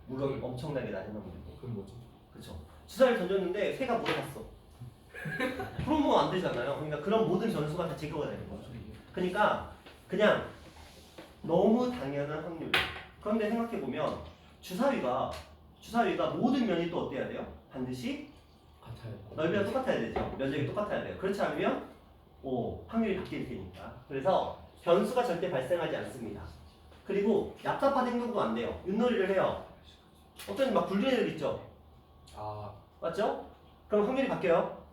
물론 엄청나게 낮은 확률이고. 그건 뭐지? 그렇죠. 주사위를 던졌는데 새가 물에 갔어. 그러면 안 되잖아요. 그러니까 그런 모든 변수가 다 제거가 되는 거죠. 그러니까 그냥 너무 당연한 확률. 그런데 생각해 보면 주사위가 모든 면이 또 어때야 돼요? 반드시 같아요. 넓이가 똑같아야 되죠. 면적이 똑같아야 돼요. 그렇지 않으면 확률이 바뀔 테니까. 그래서 변수가 절대 발생하지 않습니다. 그리고 얍삽한 행동도 안 돼요. 윷놀이를 해요. 어떤 막 굴리는 애들 있죠. 아, 맞죠? 그럼 확률이 바뀌어요.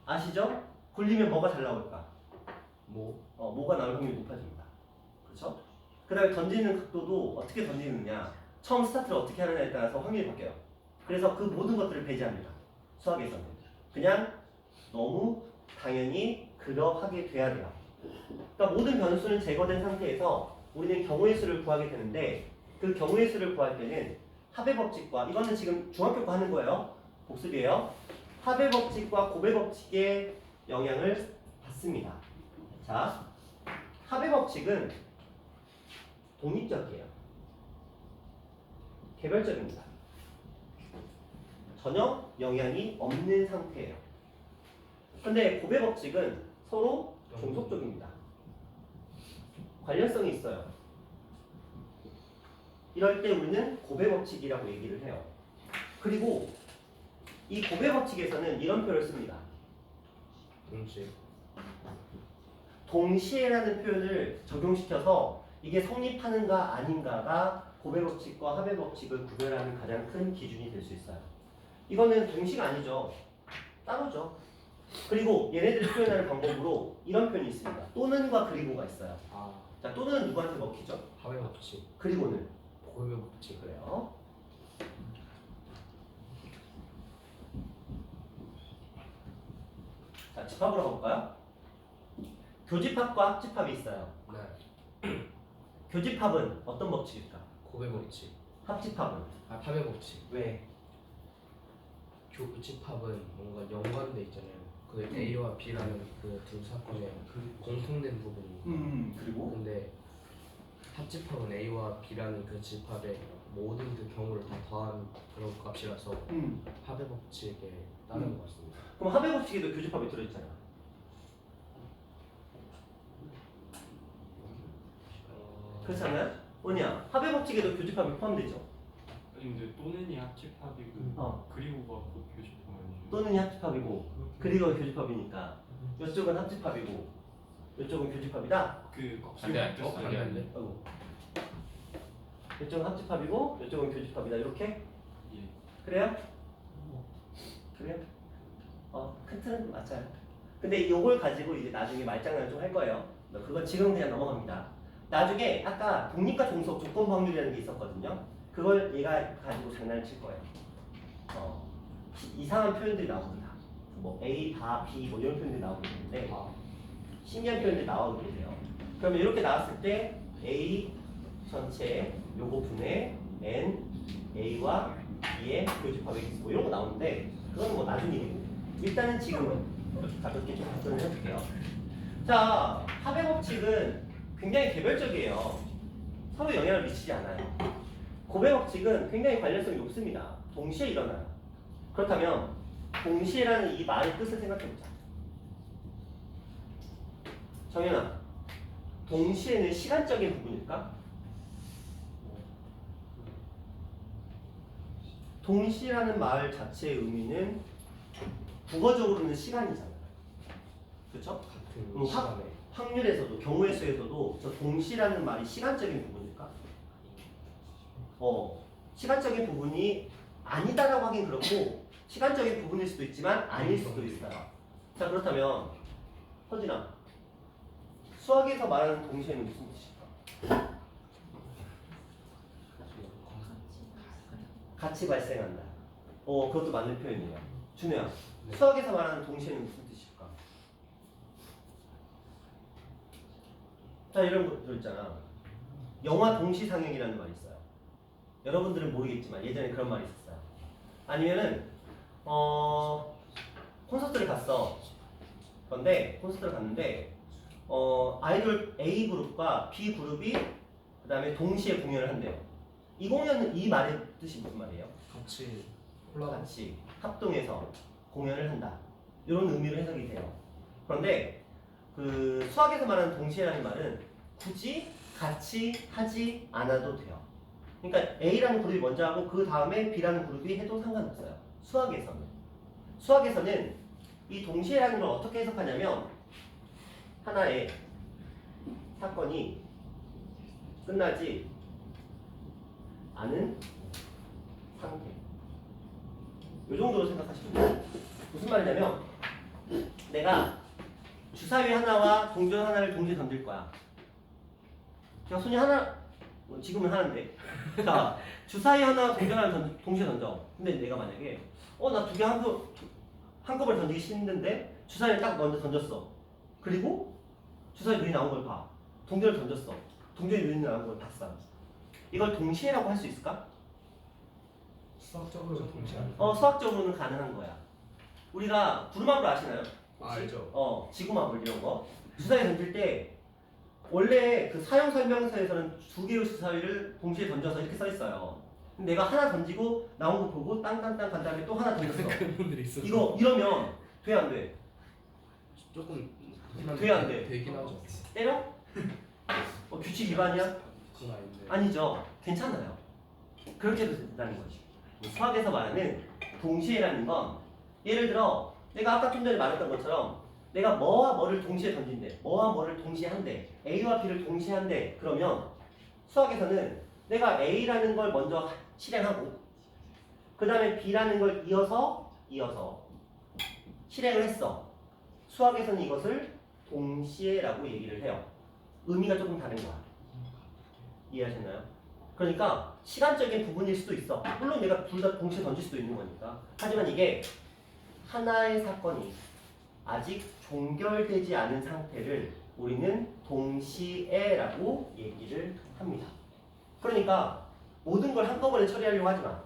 아시죠? 굴리면 뭐가 잘 나올까? 뭐? 뭐가 나올 확률이 높아집니다. 그렇죠? 그 다음에 던지는 각도도 어떻게 던지느냐, 처음 스타트를 어떻게 하느냐에 따라서 확률이 바뀌어요. 그래서 그 모든 것들을 배제합니다. 수학에서는. 그냥 너무 당연히 그러하게 돼야 돼요. 그러니까 모든 변수는 제거된 상태에서 우리는 경우의 수를 구하게 되는데, 그 경우의 수를 구할 때는 합의 법칙과, 이거는 지금 중학교 거 하는 거예요. 복습이에요. 합의 법칙과 곱의 법칙의 영향을 받습니다. 자, 합의 법칙은 독립적이에요. 개별적입니다. 전혀 영향이 없는 상태예요. 근데 곱의 법칙은 서로 종속적입니다. 관련성이 있어요. 이럴 때 우리는 곱의 법칙이라고 얘기를 해요. 그리고 이 곱의 법칙에서는 이런 표현을 씁니다. 동시에. 동시에라는 표현을 적용시켜서 이게 성립하는가 아닌가가 곱의 법칙과 합의 법칙을 구별하는 가장 큰 기준이 될 수 있어요. 이거는 동시가 아니죠. 따로죠. 그리고 얘네들을 표현하는 방법으로 이런 표현이 있습니다. 또는과 그리고가 있어요. 아, 자, 또는 누구한테 먹히죠? 합의 법칙. 그리고는 곱의 법칙. 그래요. 자, 집합으로 가볼까요? 교집합과 합집합이 있어요. 네. 교집합은 어떤 법칙일까? 곱의 법칙. 합집합은 아, 합의 법칙. 왜? 교집합은 뭔가 연관돼 있잖아요. 그 A와 B라는 그 두 사건의 공통된 부분이. 그리고 근데 합집합은 A와 B라는 그 집합의 모든 그 경우를 다 더한 그런 값이라서 합의 법칙에 따르는 것 같습니다. 그럼 합의 법칙에도 교집합이 들어있잖아. 그렇지 않아요? 뭐냐? 합의 법칙에도 교집합이 포함되죠. 아니 근데 또는이 합집합이고 그리고가 곧 교집합 아니에요? 또는 합집합이고 그리고 교집합이니까 이쪽은 합집합이고 이쪽은 교집합이다. 그 반대 안 돼? 반대 안 돼? 아이고. 이쪽은 합집합이고 이쪽은 교집합이다. 이렇게? 예. 그래요? 그래요? 큰 틀은 맞아요. 근데 이걸 가지고 이제 나중에 말장난을 좀 할 거예요. 그건 지금 그냥 넘어갑니다. 나중에 아까 독립과 종속 조건 확률이라는 게 있었거든요. 그걸 얘가 가지고 장난을 칠 거예요. 이상한 표현들이 나옵니다. 뭐 A, 바, B 뭐 이런 표현들이 나오게 되는데 신기한 표현들이 나오게 돼요. 그러면 이렇게 나왔을 때 A 전체 요거 분의 N A와 B의 교집합의 개수 뭐 이런 거 나오는데 그건 뭐 나중에 얘기고 일단은 지금은 이렇게 가볍게 좀 답변을 해볼게요. 자, 합의 법칙은 굉장히 개별적이에요. 서로 영향을 미치지 않아요. 곱의 법칙은 굉장히 관련성이 높습니다. 동시에 일어나요. 그렇다면 동시에라는 이 말의 뜻을 생각해보자. 정연아, 동시에는 시간적인 부분일까? 동시라는 말 자체의 의미는 국어적으로는 시간이잖아요. 그렇죠? 같은 시간에. 확률에서도 경우의 수에서도 저 동시라는 말이 시간적인 부분일까? 시간적인 부분이 아니다라고 하긴 그렇고 시간적인 부분일 수도 있지만 아닐 수도 있어요. 자, 그렇다면 서진아, 수학에서 말하는 동시에는 무슨 뜻일까? 같이 발생한다. 그것도 맞는 표현이에요. 준호야, 네. 수학에서 말하는 동시에는 무슨 뜻일까? 자, 이런 것들 있잖아. 영화 동시상영이라는 말이 있어요. 여러분들은 모르겠지만 예전에 그런 말이 있었어요. 아니면은 콘서트를 갔어. 그런데 콘서트를 갔는데 아이돌 A 그룹과 B 그룹이 그다음에 동시에 공연을 한대요. 이 공연은 이 말의 뜻이 무슨 말이에요? 같이 같이 합동해서 공연을 한다. 이런 의미로 해석이 돼요. 그런데 그 수학에서 말하는 동시에라는 말은 굳이 같이 하지 않아도 돼요. 그러니까 A라는 그룹이 먼저 하고 그 다음에 B라는 그룹이 해도 상관없어요. 수학에서는 이 동시에라는 걸 어떻게 해석하냐면 하나의 사건이 끝나지 않은 상태. 이 정도로 생각하시면 돼요. 무슨 말이냐면 내가 주사위 하나와 동전 하나를 동시에 던질 거야. 그냥 손이 하나, 지금은 하나인데. 자, 주사위 하나, 동전 하나 동시에 던져. 근데 내가 만약에 나 두 개 한꺼번에 던지기 싫은데 주사위를 딱 먼저 던졌어. 그리고 주사위 눈이 나온 걸 봐. 동전을 던졌어. 동전이 눈이 나온 걸 봤어. 이걸 동시에라고 할 수 있을까? 수학적으로 동시에 수학적으로는 가능한 거야. 우리가 부루마블 아시나요? 알죠. 지구마블 이런 거. 주사위 던질 때 원래 그 사용 설명서에서는 두 개의 주사위를 동시에 던져서 이렇게 써 있어요. 근데 내가 하나 던지고 나온 거 보고 땅땅땅 간 다음에 또 하나 던졌어. 그런 분들이 있어서 이러면 돼 안 돼? 조금 돼 안 돼? 되긴 하죠. 때려? 규칙 위반이야? 그건 아닌데. 아니죠. 괜찮아요. 그렇게 해도 된다는 거지. 수학에서 말하는 동시에라는 건 예를 들어 내가 아까 좀 전에 말했던 것처럼 내가 뭐와 뭐를 동시에 던진대. 뭐와 뭐를 동시에 한대. A와 B를 동시에 한대. 그러면 수학에서는 내가 A라는 걸 먼저 실행하고 그 다음에 B라는 걸 이어서 실행을 했어. 수학에서는 이것을 동시에라고 얘기를 해요. 의미가 조금 다른 거야. 이해하셨나요? 그러니까 시간적인 부분일 수도 있어. 물론 내가 둘 다 동시에 던질 수도 있는 거니까. 하지만 이게 하나의 사건이 아직 종결되지 않은 상태를 우리는 동시에라고 얘기를 합니다. 그러니까 모든 걸 한꺼번에 처리하려고 하지 마.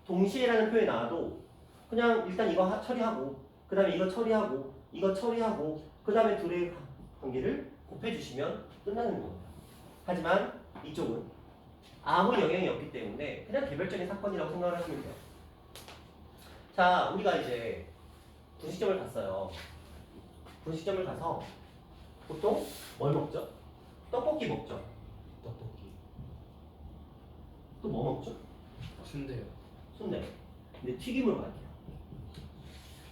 동시에라는 표현이 나와도 그냥 일단 이거 처리하고 그 다음에 이거 처리하고 이거 처리하고 그 다음에 둘의 관계를 곱해주시면 끝나는 겁니다. 하지만 이쪽은 아무 영향이 없기 때문에 그냥 개별적인 사건이라고 생각을 하시면 돼요. 자, 우리가 이제 분식점을 갔어요. 분식점을 가서 보통 뭘 먹죠? 떡볶이 먹죠. 떡볶이. 또 뭐 먹죠? 순대요. 순대. 근데 튀김으로 갈게요.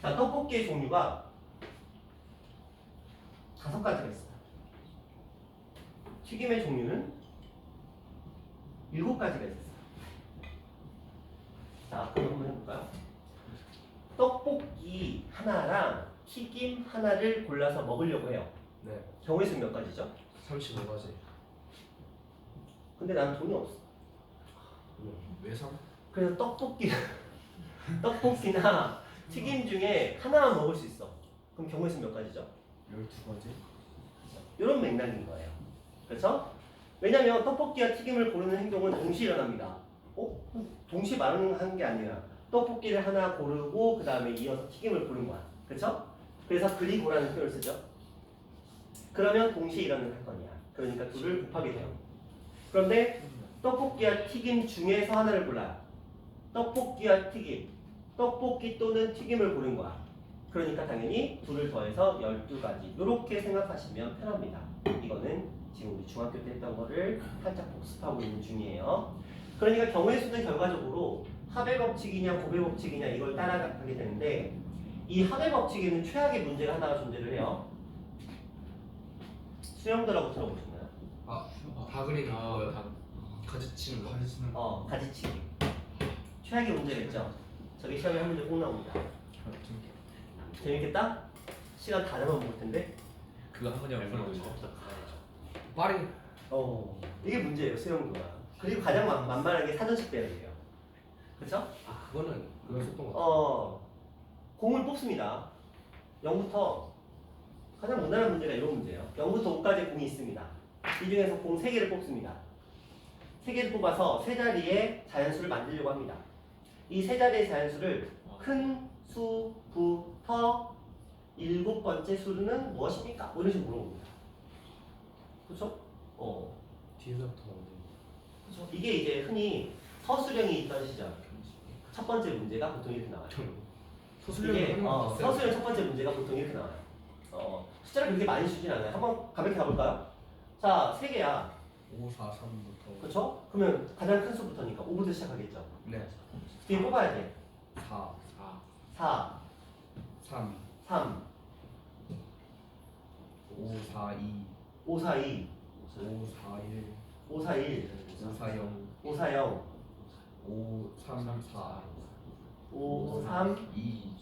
자, 떡볶이의 종류가 5가지가 있어요. 튀김의 종류는 7가지가 있어요. 자, 그럼 한번 해볼까요? 떡볶이 하나랑 튀김 하나를 골라서 먹으려고 해요. 네. 경우의 수는 몇 가지죠? 35가지. 근데 나는 돈이 없어. 왜 사? 그래서 떡볶이나 튀김 중에 하나만 먹을 수 있어. 그럼 경우의 수는 몇 가지죠? 12가지. 이런 맥락인 거예요. 그렇죠? 왜냐면 떡볶이와 튀김을 고르는 행동은 동시에 일어납니다. 동시에 말하는 게 아니라 떡볶이를 하나 고르고 그 다음에 이어서 튀김을 고른 거야. 그렇죠? 그래서 그리고라는 표현을 쓰죠. 그러면 동시에 일어나는 사건이야. 그러니까 둘을 곱하게 돼요. 그런데 떡볶이와 튀김 중에서 하나를 골라요. 떡볶이와 튀김, 떡볶이 또는 튀김을 고른 거야. 그러니까 당연히 둘을 더해서 12가지. 이렇게 생각하시면 편합니다. 이거는 지금 우리 중학교 때 했던 거를 살짝 복습하고 있는 중이에요. 그러니까 경우의 수는 결과적으로 합의 법칙이냐 곱의 법칙이냐 이걸 따라가게 되는데 이 합의 법칙에는 최악의 문제가 하나가 존재를 해요. 수영도라고 들어보셨나요? 바그리는 뭐예요? 가지치는 거. 가지치기. 최악의 문제가 있죠. 저게 시험에 한 문제 꼭 나옵니다. 재밌겠다? 시간 다 잡아먹을 텐데. 그거 한 문제만 푸는 거죠. 빠르게. 이게 문제예요 수영도가. 그리고 가장 만만한 게 사전식 배열이에요. 그렇죠? 그거는 썼던 것 같아. 공을 뽑습니다. 0부터 가장 무난한 문제가 이런 문제예요. 0부터 5까지 공이 있습니다. 이 중에서 공 3개를 뽑습니다. 3개를 뽑아서 세 자리의 자연수를 만들려고 합니다. 이 세 자리의 자연수를 큰 수부터 7번째 수는 무엇입니까? 뭐 이런 식으로 물어봅니다. 그렇죠? 뒤에서부터 오는. 그렇죠? 이게 이제 흔히 서술형이 있던 시절 첫 번째 문제가 보통 이렇게 나와요. 이게 서술형 첫 번째 문제가 보통 이렇게 나와요. 숫자를 그렇게 많이 주진 않아요. 한번 가볍게 가볼까요? 자, 3개야. 5, 4, 3부터. 그렇죠? 그러면 가장 큰 수부터니까 5부터 시작하겠죠. 네. 뒤에 뽑아야 돼. 4, 4, 3, 3, 5, 4, 2, 5, 4, 2, 5, 4, 1, 5, 4, 1, 5, 4, 0, 5, 4, 0, 5, 3, 4, 5, 3, 2,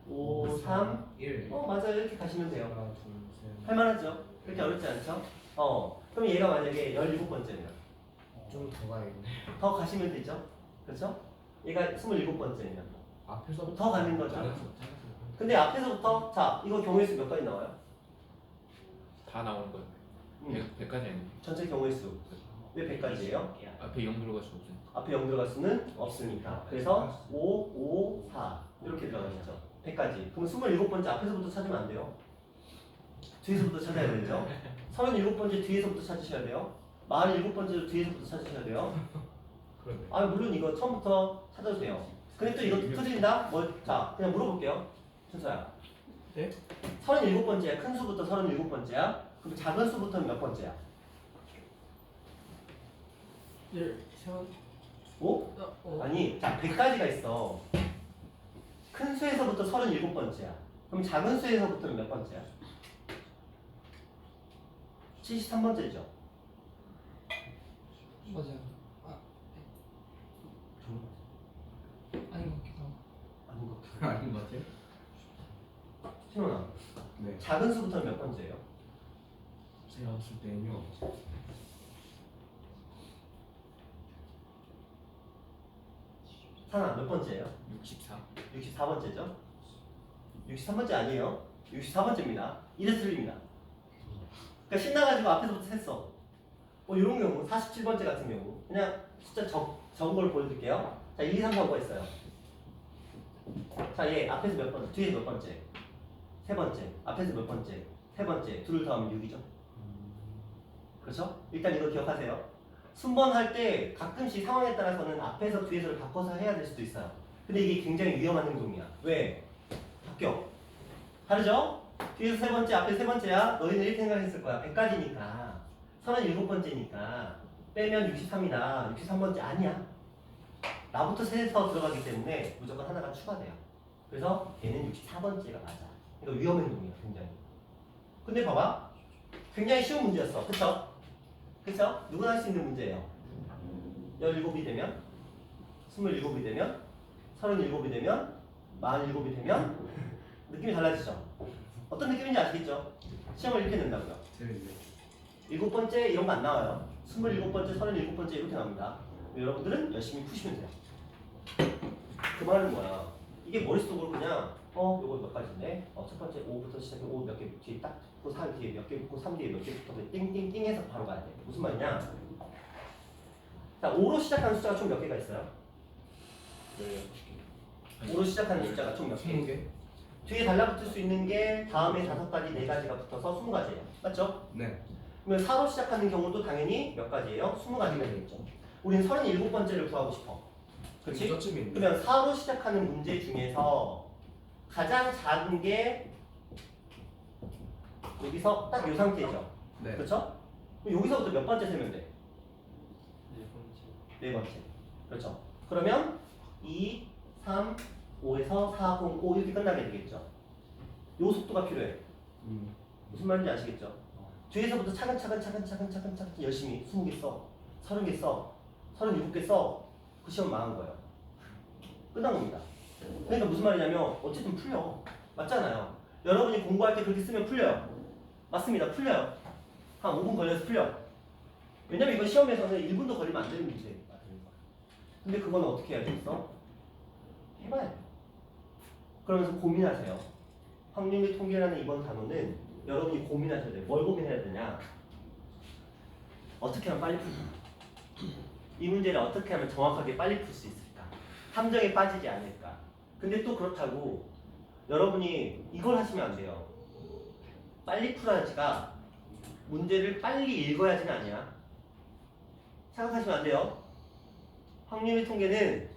5, 3. 1. 맞아요. 이렇게 가시면 돼요. 하나, 둘, 셋. 할만하죠? 그렇게 어렵지 않죠? 그럼 얘가 만약에 17번째면 좀 더 가야겠네. 더 가시면 되죠? 그렇죠? 얘가 27번째면 앞에서 더 가는 거죠. 근데 앞에서부터 자 이거 경우의 수 몇 가지 나와요? 다 나오는 거예요. 100까지 아니에요. 전체 경우의 수. 왜 100까지예요? 앞에 0 들어갈 수 없어요. 앞에 0 들어갈 수는 없으니까. 그래서 5, 5, 4 이렇게 들어가겠죠. 100까지. 그럼 27번째 앞에서부터 찾으면 안 돼요. 뒤에서부터 찾아야 되죠. 37번째 뒤에서부터 찾으셔야 돼요. 47번째도 뒤에서부터 찾으셔야 돼요. 그러네. 물론 이거 처음부터 찾아도 돼요. 근데 또 이거 터진다? 자, 그냥 물어볼게요. 준서야. 네? 37번째야. 큰 수부터 37번째야. 그럼 작은 수부터는 몇 번째야? 1, 3, 5? 아니, 자, 100가지가 있어. 큰 수에서부터 37번째야. 그럼 작은 수에서부터는 몇 번째야? 73번째죠. 맞아요. 아닌 것 같기도 하고. 아닌 것 같아. 아닌 것 같아요? 신원아, 네. 작은 수부터는 몇 번째예요? 제가 봤을 때는요. 산아, 몇 번째예요? 64. 64번째죠? 63번째 아니에요? 64번째입니다. 이래서 틀립니다. 그러니까 신나가지고 앞에서부터 셌어. 이런 경우, 47번째 같은 경우 그냥 숫자 적은 걸 보여드릴게요. 자, 1, 2, 3, 4가 있어요. 자, 얘 앞에서 몇 번째, 뒤에서 몇 번째? 세 번째, 앞에서 몇 번째? 세 번째, 둘을 더하면 6이죠. 그렇죠? 일단 이거 기억하세요. 순번할 때 가끔씩 상황에 따라서는 앞에서 뒤에서를 바꿔서 해야 될 수도 있어요. 근데 이게 굉장히 위험한 행동이야. 왜? 합격. 다르죠? 뒤에서 세 번째, 앞에 세 번째야. 너희는 이렇게 생각했을 거야. 100가지니까 37번째니까 빼면 63이다. 63번째 아니야. 나부터 세서 들어가기 때문에 무조건 하나가 추가돼요. 그래서 얘는 64번째가 맞아. 이거 위험 행동이야, 굉장히. 근데 봐봐. 굉장히 쉬운 문제였어. 그쵸? 그쵸? 누구나 할 수 있는 문제예요. 17이 되면, 27이 되면, 37이 되면, 47이 되면 느낌이 달라지죠? 어떤 느낌인지 아시겠죠? 시험을 이렇게 낸다고요. 재밌네. 7번째 이런 거 안 나와요. 27번째, 37번째 이렇게 나옵니다. 여러분들은 열심히 푸시면 돼요. 그 말은 뭐야? 이게 머릿속으로 그냥 요거 몇 가지인데 첫 번째 5부터 시작해 5 몇 개 뒤에 딱 붙고 4 뒤에 몇 개 붙고 3 뒤에 몇 개 붙어서 띵띵띵 해서 바로 가야 돼. 무슨 말이냐? 자, 5로 시작하는 숫자가 총 몇 개가 있어요? 5로 시작하는 숫자가 총 몇 개? 20개? 뒤에 달라붙을 수 있는 게 다음에 5가지, 4가지가 붙어서 20가지예요. 맞죠? 네. 그러면 4로 시작하는 경우도 당연히 몇 가지예요? 20가지가 되겠죠. 우린 37번째를 구하고 싶어. 그렇지? 저쯤에 있네. 그러면 4로 시작하는 문제 중에서 가장 작은 게 여기서 딱 이 상태죠. 네. 그렇죠? 그럼 여기서부터 몇 번째 세면 돼? 4번째. 4번째. 그렇죠. 그러면 2, 3, 5에서 4, 0, 5 이렇게 끝나게 되겠죠. 요 속도가 필요해. 무슨 말인지 아시겠죠? 뒤에서부터 차근차근 열심히 20개 써, 30개 써, 37개 써. 그 시험 망한 거예요. 끝난 겁니다. 그러니까 무슨 말이냐면 어쨌든 풀려. 맞잖아요. 여러분이 공부할 때 그렇게 쓰면 풀려요. 맞습니다. 풀려요. 한 5분 걸려서 풀려. 왜냐면 이건 시험에서는 1분도 걸리면 안 되는 문제예요. 근데 그거는 어떻게 해야 되겠어? 해봐야 돼요. 그러면서 고민하세요. 확률 및 통계라는 이번 단어는 여러분이 고민하셔야 돼요. 뭘 고민해야 되냐? 어떻게 하면 빨리 풀까? 이 문제를 어떻게 하면 정확하게 빨리 풀 수 있을까? 함정에 빠지지 않을까? 근데 또 그렇다고 여러분이 이걸 하시면 안 돼요. 빨리 풀어야지가 문제를 빨리 읽어야지는 아니야. 생각하시면 안 돼요. 확률 및 통계는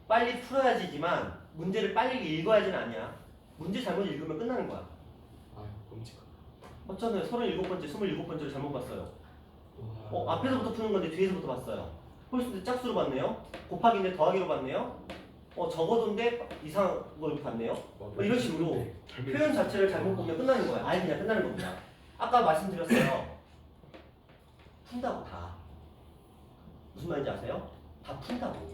빨리 풀어야지지만 문제를 빨리 읽어야지는 아니야. 문제 잘못 읽으면 끝나는 거야. 아 끔찍하다. 어쩌면 37번째, 27번째를 잘못 봤어요. 와. 앞에서부터 푸는 건데 뒤에서부터 봤어요. 홀수인데 짝수로 봤네요. 곱하기인데 더하기로 봤네요. 적어도인데 이상한 걸 봤네요. 이런 식으로 표현 자체를 잘못 보면 끝나는 거예요. 아예 그냥 끝나는 겁니다. 아까 말씀드렸어요. 푼다고 다. 무슨 말인지 아세요? 다 푼다고.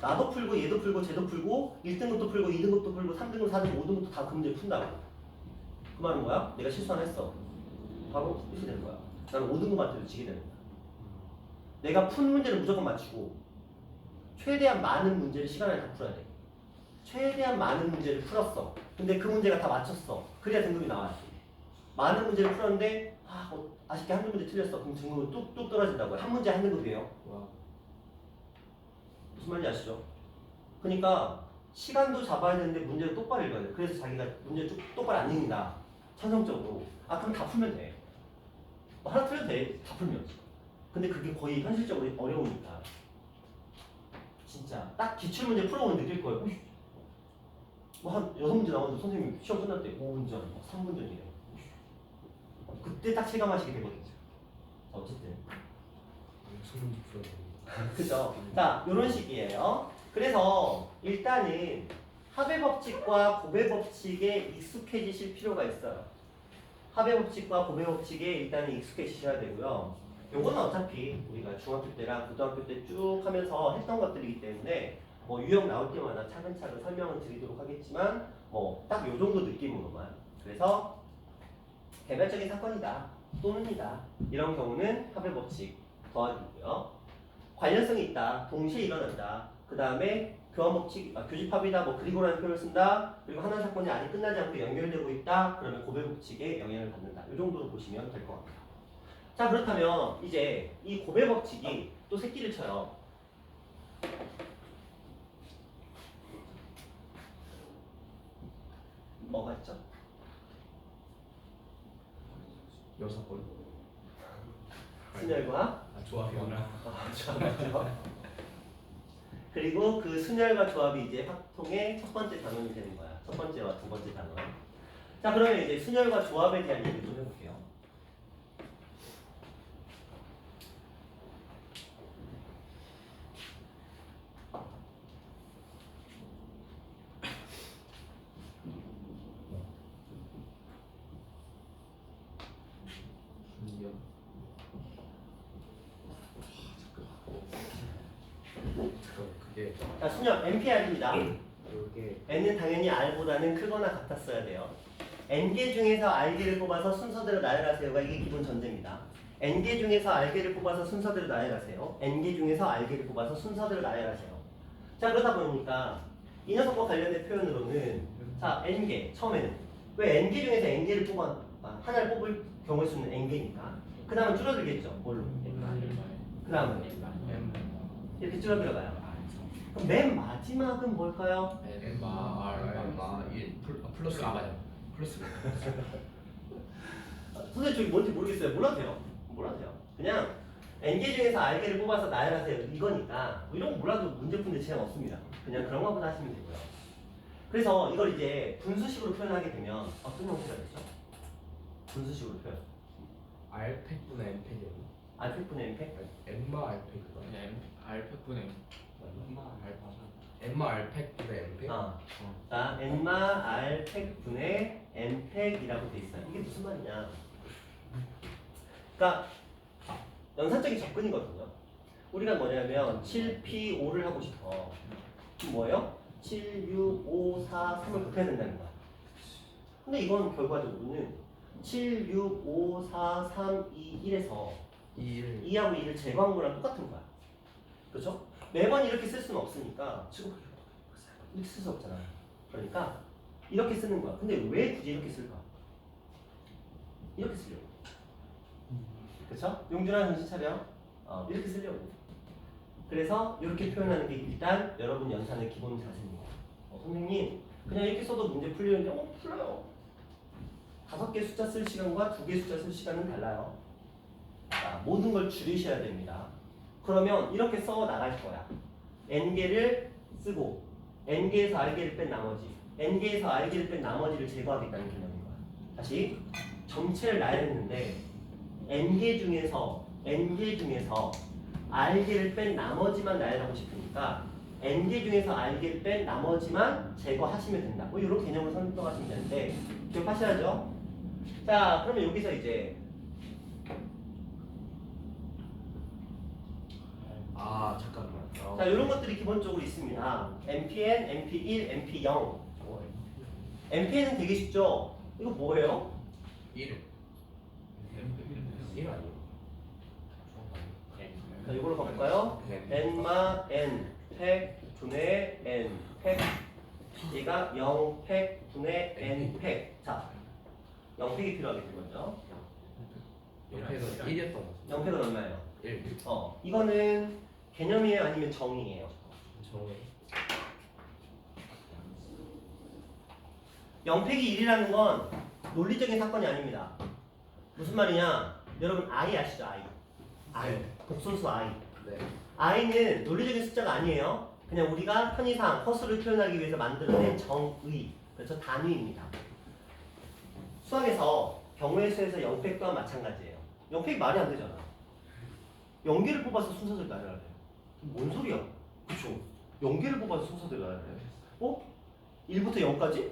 나도 풀고 얘도 풀고 쟤도 풀고 1등급도 풀고 2등급도 풀고 3등급, 4등급, 5등급도 다 그 문제 푼다고. 그 말은 뭐야? 내가 실수 안 했어. 바로 이렇게 되는 거야. 나는 5등급한테도 지게 되는 거야. 내가 푼 문제를 무조건 맞추고 최대한 많은 문제를 시간 안에 다 풀어야 돼. 최대한 많은 문제를 풀었어. 근데 그 문제가 다 맞췄어. 그래야 등급이 나와야지. 많은 문제를 풀었는데 아쉽게 한두 문제 틀렸어. 그럼 등급은 뚝뚝 떨어진다고요. 한 문제 한 등급이에요. 와. 무슨 말인지 아시죠? 그러니까 시간도 잡아야 되는데 문제를 똑바로 읽어야 돼. 그래서 자기가 문제를 똑바로 안 읽는다. 천성적으로. 그럼 다 풀면 돼. 하나 틀려도 돼. 다 풀면. 근데 그게 거의 현실적으로 어려우니까. 진짜 딱 기출문제 풀어보면 느낄 거예요. 한 6문제 나오는데 선생님 시험 끝날 때 5분 전, 3분 전이래요. 그때 딱 체감하시게 되거든요. 어쨌든. 무슨 풀어. 그죠? 자, 요런 식이에요. 그래서 일단은 합의 법칙과 곱의 법칙에 익숙해지실 필요가 있어요. 합의 법칙과 곱의 법칙에 일단은 익숙해지셔야 되고요. 요거는 어차피 우리가 중학교 때랑 고등학교 때 쭉 하면서 했던 것들이기 때문에 유형 나올 때마다 차근차근 설명을 드리도록 하겠지만 딱 요 정도 느낌으로만. 그래서 개별적인 사건이다 또는이다 이런 경우는 합의 법칙 더하기고요. 관련성이 있다, 동시에 일어난다. 그 다음에 교환 법칙, 교집합이다, 그리고라는 표현을 쓴다. 그리고 하나 사건이 아직 끝나지 않고 연결되고 있다. 그러면 곱의 법칙에 영향을 받는다. 이 정도로 보시면 될 것 같아요. 자, 그렇다면 이제 이 곱의 법칙이 또 새끼를 쳐요. 뭐가 있죠? 6번. 순열과 조합이구나. 조합이죠. 그리고 그 순열과 조합이 이제 확통의 첫 번째 단원이 되는 거야. 첫 번째와 두 번째 단원. 자, 그러면 이제 순열과 조합에 대한 얘기 좀 해볼게요. 그게 자, 순열 NPR입니다. 이게 n은 당연히 r보다는 크거나 같았어야 돼요. n개 중에서 r개를 뽑아서 순서대로 나열하세요가 이게 기본 전제입니다. n개 중에서 r개를 뽑아서 순서대로 나열하세요. n개 중에서 r개를 뽑아서 순서대로 나열하세요. 자, 그러다 보니까 이 녀석과 관련된 표현으로는 자, n개 처음에는 왜 n개 중에서 n개를 뽑아 하나를 뽑을 경우의 수는 n개니까 그 다음은 줄어들겠죠. 뭘로? 그 다음은 이렇게 줄어들어가요. 그럼 맨 마지막은 뭘까요? 플러스 맞아. 플러스. 선생님 저기 뭔지 모르겠어요. 몰라도 돼요. 몰라도 돼요. 그냥 n개 중에서 r개를 뽑아서 나열하세요. 이거니까 이런 거 몰라도 문제 푸는데 제한 없습니다. 그냥 그런 거보다 하시면 되고요. 그래서 이걸 이제 분수식으로 표현하게 되면 어떤 형태가 되죠? 분수식으로 표현. R팩분의 N팩이었나? r팩분의 n팩? 엠마 R팩인가? R팩분의 엠마 R팩분의 N팩? 자, n마 r팩분의 n팩이라고 돼 있어요. 이게 무슨 말이냐? 그러니까 연산적인 접근이거든요. 우리가 뭐냐면 7P5를 하고 싶어. 그럼 뭐예요? 7, 6, 5, 4, 3을 곱해야 된다는 거야. 근데 이건 결과적으로는 7, 6, 5, 4, 3, 2, 1에서 2를 2하고 2를 제거한 거랑 똑같은 거야. 그렇죠? 매번 이렇게 쓸 수는 없으니까 지금 이렇게 쓸 수 없잖아. 그러니까 이렇게 쓰는 거야. 근데 왜 굳이 이렇게 쓸까? 이렇게 쓰려고. 그렇죠? 용준아 정신 차려. 이렇게 쓰려고. 그래서 이렇게 표현하는 게 일단 여러분 연산의 기본 자세입니다. 선생님 그냥 이렇게 써도 문제 풀리는데 풀려요. 5개 숫자 쓸 시간과 2개 숫자 쓸 시간은 달라요. 자, 모든 걸 줄이셔야 됩니다. 그러면 이렇게 써 나갈 거야. n개를 쓰고 n개에서 r개를 뺀 나머지 n개에서 r개를 뺀 나머지를 제거하겠다는 개념인 거야. 다시 전체를 나열했는데 n개 중에서 r개를 뺀 나머지만 나열하고 싶으니까 n개 중에서 r개를 뺀 나머지만 제거하시면 된다. 뭐 이런 개념을 설명하시면 되는데 기억하셔야죠. 자, 그러면 여기서 이제 잠깐만. 자, 이런 것들이 기본적으로 있습니다. MPN, MP1, MP0. MPN은 되게 쉽죠? 이거 뭐예요? 1 아니에요? 자, 이걸로 가볼까요? n마 n 팩 분의 n 팩 얘가 0 팩 분의 n 팩. 자, 0팩이 필요하겠죠, 먼저. 옆에는 1이었던 거 같아요. 0팩은 얼마예요? 1 이거는 개념이에요, 아니면 정의예요? 정해 0팩이 1이라는 건 논리적인 사건이 아닙니다. 무슨 말이냐? 여러분 i 아시죠? i. 네. 복소수 i. 네. i는 논리적인 숫자가 아니에요. 그냥 우리가 편의상 허수를 표현하기 위해서 만들어낸 정의. 그렇죠? 단위입니다. 수학에서 경우의 수에서 0팩 또한 마찬가지예요. 0팩이 말이 안 되잖아. 0개를 뽑아서 순서대로 나열하래. 뭔 소리야? 그쵸? 0개를 뽑아서 순서대로 나열해. 1부터 0까지?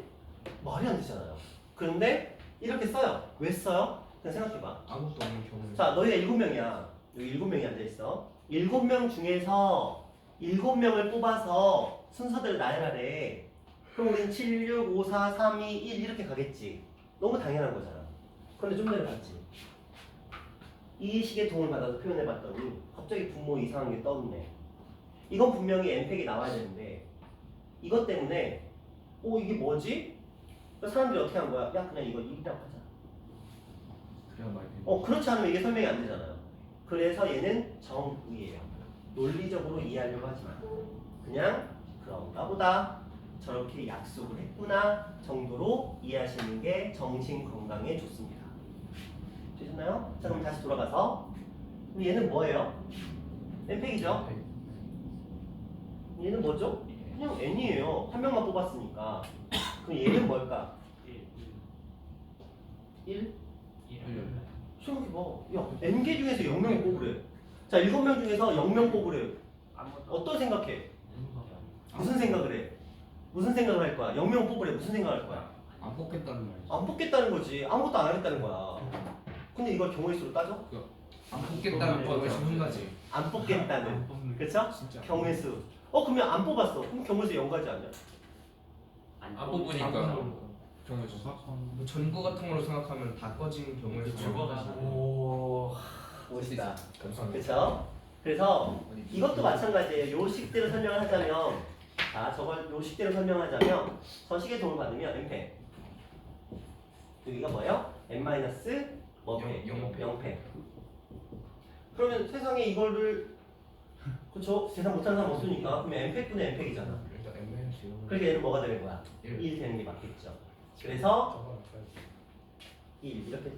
말이 안 되잖아요. 그런데 이렇게 써요. 왜 써요? 그냥 생각해봐. 아무것도 없는 경우. 자, 너희가 7명이야. 여기 7명이 앉아있어. 7명 중에서 7명을 뽑아서 순서대로 나열하래. 그럼 우리는 7, 6, 5, 4, 3, 2, 1 이렇게 가겠지. 너무 당연한 거잖아. 그런데 좀 전에 봤지. 이 식의 도움을 받아서 표현해봤더니 갑자기 분모 이상한 게 떠오르네. 이건 분명히 n팩이 나와야 되는데 이것 때문에 이게 뭐지? 사람들이 어떻게 한 거야? 야, 그냥 이거 1이라고 하자. 그래야 말이 돼. 그렇지 않으면 이게 설명이 안 되잖아요. 그래서 얘는 정의예요. 논리적으로 이해하려고 하지만 그냥 그런가 보다 저렇게 약속을 했구나 정도로 이해하시는 게 정신 건강에 좋습니다. 되셨나요? 자, 그럼 다시 돌아가서 그럼 얘는 뭐예요? n팩이죠? 얘는 뭐죠? 그냥 n이에요. 한 명만 뽑았으니까. 그럼 얘는 뭘까? 1? 생각해봐. 야, n개 중에서 0명을 뽑으래. 자, 7명 중에서 0명 뽑으래. 어떤 생각해? 무슨 생각을 해? 무슨 생각을 할 거야? 0명 뽑으래. 무슨 생각을 할 거야? 안 뽑겠다는 말이지. 안 뽑겠다는 거지. 아무것도 안 하겠다는 거야. 근데 이걸 경우의 수로 따져? 안 뽑겠다는 거 훨씬 흉가지. 안 뽑겠다는. 그쵸? 진짜. 경우의 수. 그러면 안 뽑았어. 그럼 경우의 수 0가지 아니야? 안 뽑으니까 경우의 수. 뭐 전구 같은 걸로 생각하면 다 꺼진 경우에 죽어가지고. 오, 멋있다. 감사합니다. 그쵸? 그래서 이것도 마찬가지예요. 요 식대로 설명을 하자면, 자, 저걸 요 식대로 설명하자면, 저 식의 도움을 받으면 n팩. 여기가 뭐예요? n-1팩. 영팩. 그러면 세상에 이거를, 그쵸? 계산 못하는 사람 없으니까. 그러면 n팩분의 n팩이잖아. 일단 M-1 그러니까 얘는 뭐가 되는 거야? 1. 1 되는 게 맞겠죠. 그래서 1 이렇게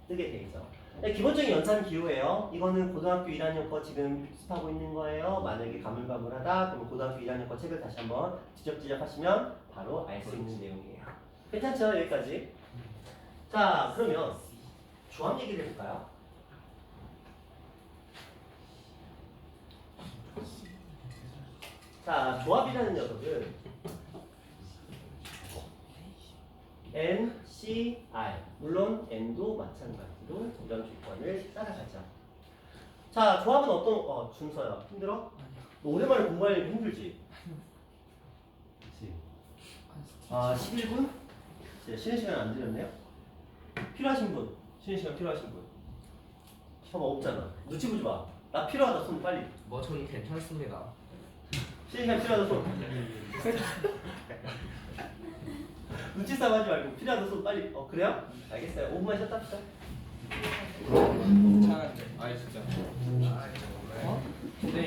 뜨게 돼 있어. 기본적인 연산 기호예요. 이거는 고등학교 1학년 거 지금 습하고 있는 거예요. 만약에 가물가물하다 그러면 고등학교 1학년 거 책을 다시 한번 지적지적 하시면 바로 알 수 있는 내용이에요. 괜찮죠? 여기까지. 자, 그러면 조합 얘기를 해볼까요? 자, 조합이라는 녀석은 N, C, R. 물론 N도 마찬가지로 이런 조건을 따라가죠. 자, 조합은 어떤, 준서야. 힘들어? 너 오랜만에 공부하려니까 힘들지? 그치? 11분? 진짜 쉬는 시간 안 드렸네요? 필요하신 분? 쉬는 시간 필요하신 분? 봐봐 없잖아. 눈치 보지 마. 나 필요하다 손 빨리. 뭐 저는 괜찮습니다. 쉬는 시간 필요하다 손. 눈치 싸움 하지 말고 필요하다 손 빨리. 그래요? 알겠어요. 5분만 쉬었다 합시다. 차한데. 아 진짜. 근데